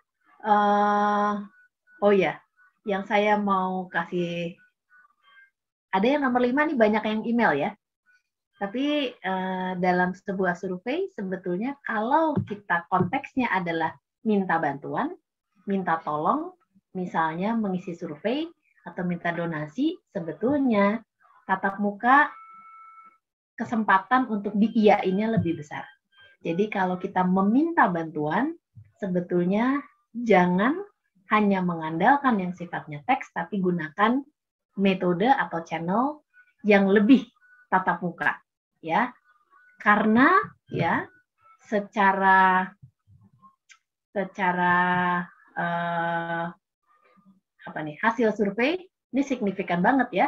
[SPEAKER 1] Oh ya, yang saya mau kasih, ada yang nomor 5 nih, banyak yang email ya. Tapi dalam sebuah survei sebetulnya kalau kita konteksnya adalah minta bantuan, minta tolong, misalnya mengisi survei atau minta donasi, sebetulnya tatap muka kesempatan untuk diiyainnya lebih besar. Jadi kalau kita meminta bantuan, sebetulnya jangan hanya mengandalkan yang sifatnya teks, tapi gunakan metode atau channel yang lebih tatap muka, ya. Karena ya secara hasil survei ini signifikan banget ya.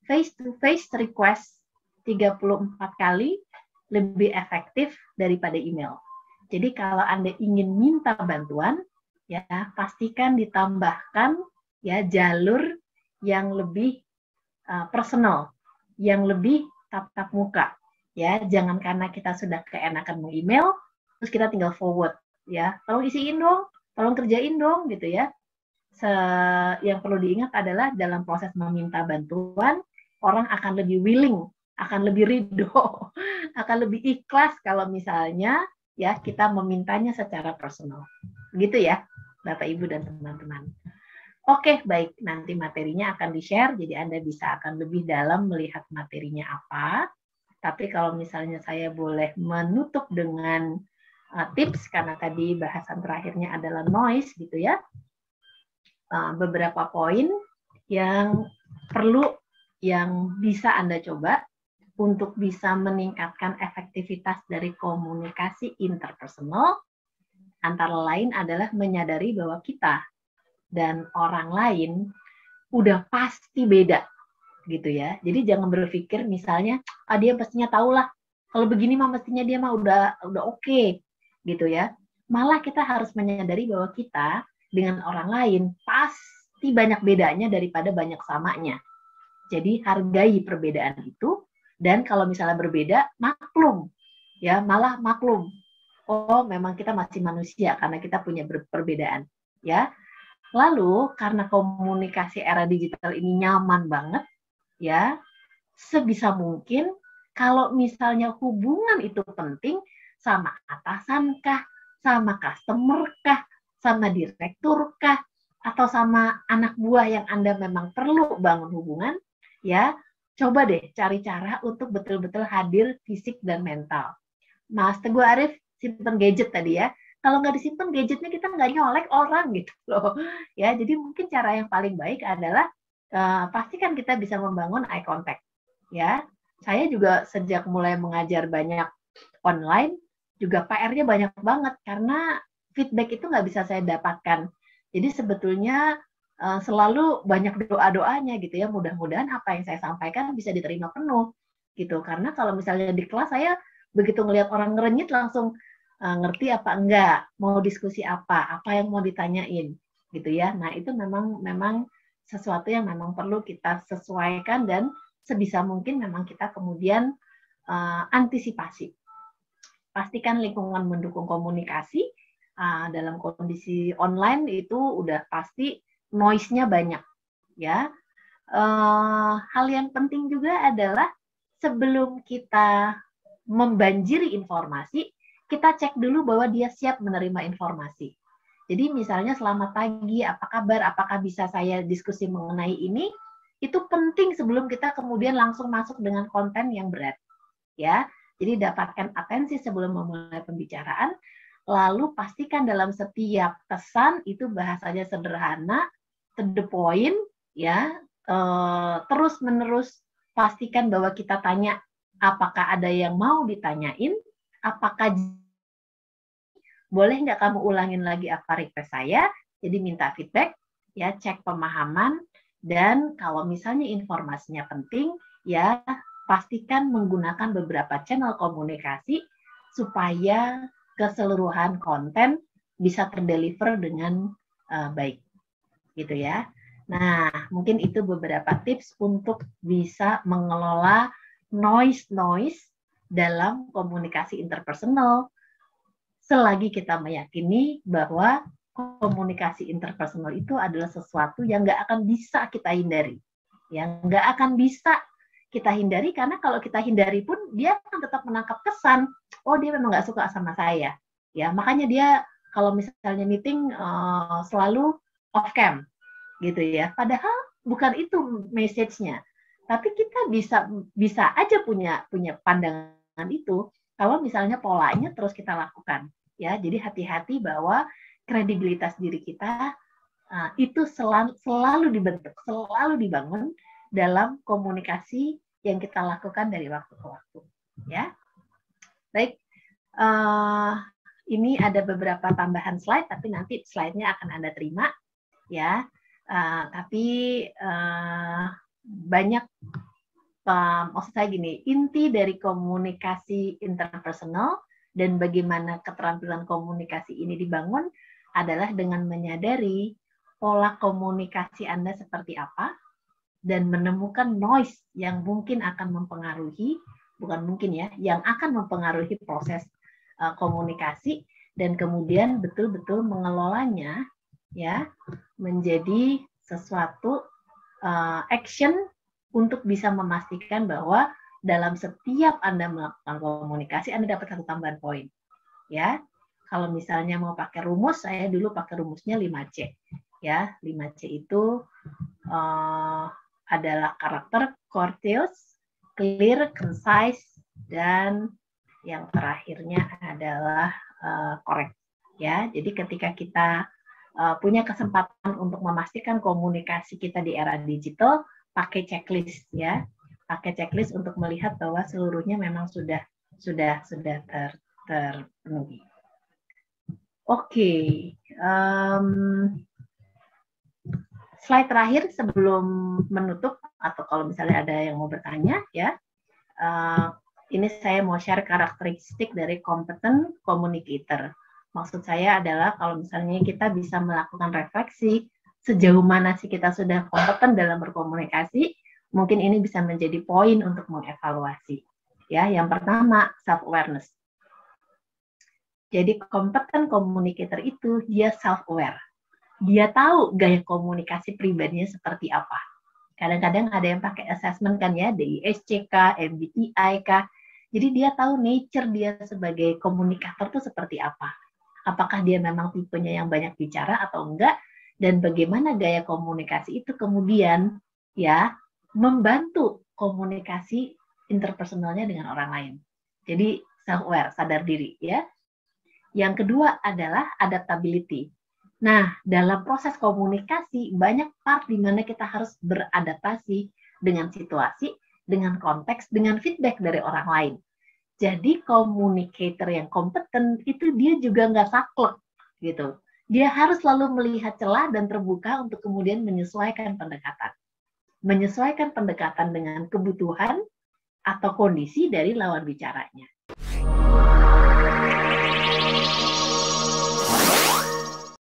[SPEAKER 1] Face to face request 34 kali lebih efektif daripada email. Jadi kalau Anda ingin minta bantuan, ya pastikan ditambahkan ya jalur yang lebih personal, yang lebih tatap muka. Ya, jangan karena kita sudah keenakan meng-email, terus kita tinggal forward. Ya, tolong isiin dong, tolong kerjain dong, gitu ya. Yang perlu diingat adalah dalam proses meminta bantuan, orang akan lebih willing, akan lebih ridho, akan lebih ikhlas kalau misalnya ya kita memintanya secara personal. Begitu ya, Bapak Ibu dan teman-teman. Oke, baik. Nanti materinya akan di-share, jadi Anda bisa akan lebih dalam melihat materinya apa. Tapi kalau misalnya saya boleh menutup dengan tips, karena tadi bahasan terakhirnya adalah noise, gitu ya. Beberapa poin yang perlu, yang bisa Anda coba untuk bisa meningkatkan efektivitas dari komunikasi interpersonal, antara lain adalah menyadari bahwa kita dan orang lain udah pasti beda, gitu ya. Jadi jangan berpikir misalnya, dia pastinya tahu lah, kalau begini mah mestinya dia mah udah oke, gitu ya. Malah kita harus menyadari bahwa kita dengan orang lain pasti banyak bedanya daripada banyak samanya. Jadi hargai perbedaan itu, dan kalau misalnya berbeda, maklum, ya malah maklum. Oh, memang kita masih manusia karena kita punya perbedaan, ya. Lalu karena komunikasi era digital ini nyaman banget, ya, sebisa mungkin kalau misalnya hubungan itu penting, sama atasan kah, sama customer kah, sama direktur kah, atau sama anak buah yang Anda memang perlu bangun hubungan, ya, coba deh cari cara untuk betul-betul hadir fisik dan mental. Mas Teguh Arif simpen gadget tadi ya. Kalau nggak disimpan gadgetnya, kita nggak nyolek orang gitu loh. Ya, jadi mungkin cara yang paling baik adalah pastikan kita bisa membangun eye contact. Ya, saya juga sejak mulai mengajar banyak online, juga PR-nya banyak banget karena feedback itu nggak bisa saya dapatkan. Jadi sebetulnya selalu banyak doa-doanya gitu ya. Mudah-mudahan apa yang saya sampaikan bisa diterima penuh gitu. Karena kalau misalnya di kelas saya begitu ngelihat orang ngerenyit langsung ngerti apa enggak, mau diskusi apa yang mau ditanyain gitu ya. Nah, itu memang sesuatu yang memang perlu kita sesuaikan dan sebisa mungkin memang kita kemudian antisipasi. Pastikan lingkungan mendukung komunikasi. Dalam kondisi online itu udah pasti noise-nya banyak, ya. Hal yang penting juga adalah sebelum kita membanjiri informasi, kita cek dulu bahwa dia siap menerima informasi. Jadi misalnya selamat pagi, apa kabar, apakah bisa saya diskusi mengenai ini, itu penting sebelum kita kemudian langsung masuk dengan konten yang berat. Ya, jadi dapatkan atensi sebelum memulai pembicaraan, lalu pastikan dalam setiap pesan itu bahasanya sederhana, to the point, ya, terus menerus pastikan bahwa kita tanya apakah ada yang mau ditanyain, apakah boleh nggak kamu ulangin lagi apa request saya, jadi minta feedback, ya, cek pemahaman, dan kalau misalnya informasinya penting, ya pastikan menggunakan beberapa channel komunikasi supaya keseluruhan konten bisa terdeliver dengan baik, gitu ya. Nah, mungkin itu beberapa tips untuk bisa mengelola noise dalam komunikasi interpersonal, selagi kita meyakini bahwa komunikasi interpersonal itu adalah sesuatu yang nggak akan bisa kita hindari. Yang nggak akan bisa kita hindari, karena kalau kita hindari pun dia akan tetap menangkap kesan, oh dia memang nggak suka sama saya. Ya, makanya dia kalau misalnya meeting selalu off cam, gitu ya. Padahal bukan itu message-nya. Tapi kita bisa aja punya pandangan itu kalau misalnya polanya terus kita lakukan. Ya, jadi hati-hati bahwa kredibilitas diri kita itu selalu dibentuk, selalu dibangun dalam komunikasi yang kita lakukan dari waktu ke waktu. Ya, baik. Ini ada beberapa tambahan slide, tapi nanti slide-nya akan Anda terima, ya. Tapi banyak, maksud saya gini, inti dari komunikasi interpersonal dan bagaimana keterampilan komunikasi ini dibangun adalah dengan menyadari pola komunikasi Anda seperti apa, dan menemukan noise yang mungkin akan mempengaruhi, bukan mungkin ya, yang akan mempengaruhi proses komunikasi, dan kemudian betul-betul mengelolanya ya menjadi sesuatu action untuk bisa memastikan bahwa dalam setiap Anda melakukan komunikasi Anda dapat satu tambahan poin. Ya, kalau misalnya mau pakai rumus, saya dulu pakai rumusnya 5C. Ya, 5C itu adalah karakter, courteous, clear, concise, dan yang terakhirnya adalah correct. Ya, jadi ketika kita punya kesempatan untuk memastikan komunikasi kita di era digital, pakai checklist ya, pakai checklist untuk melihat bahwa seluruhnya memang sudah terpenuhi. Oke, slide terakhir sebelum menutup, atau kalau misalnya ada yang mau bertanya ya, ini saya mau share karakteristik dari competent communicator. Maksud saya adalah kalau misalnya kita bisa melakukan refleksi sejauh mana sih kita sudah kompeten dalam berkomunikasi, mungkin ini bisa menjadi poin untuk mengevaluasi. Ya, yang pertama self-awareness. Jadi competent communicator itu dia self-aware. Dia tahu gaya komunikasi pribadinya seperti apa. Kadang-kadang ada yang pakai assessment kan ya, DISC-K, MBTI-K. Jadi dia tahu nature dia sebagai komunikator itu seperti apa. Apakah dia memang tipenya yang banyak bicara atau enggak, dan bagaimana gaya komunikasi itu kemudian ya membantu komunikasi interpersonalnya dengan orang lain. Jadi self-aware, sadar diri ya. Yang kedua adalah adaptability. Nah, dalam proses komunikasi banyak part di mana kita harus beradaptasi dengan situasi, dengan konteks, dengan feedback dari orang lain. Jadi communicator yang kompeten itu dia juga nggak saklek gitu. Dia harus selalu melihat celah dan terbuka untuk kemudian menyesuaikan pendekatan. Menyesuaikan pendekatan dengan kebutuhan atau kondisi dari lawan bicaranya.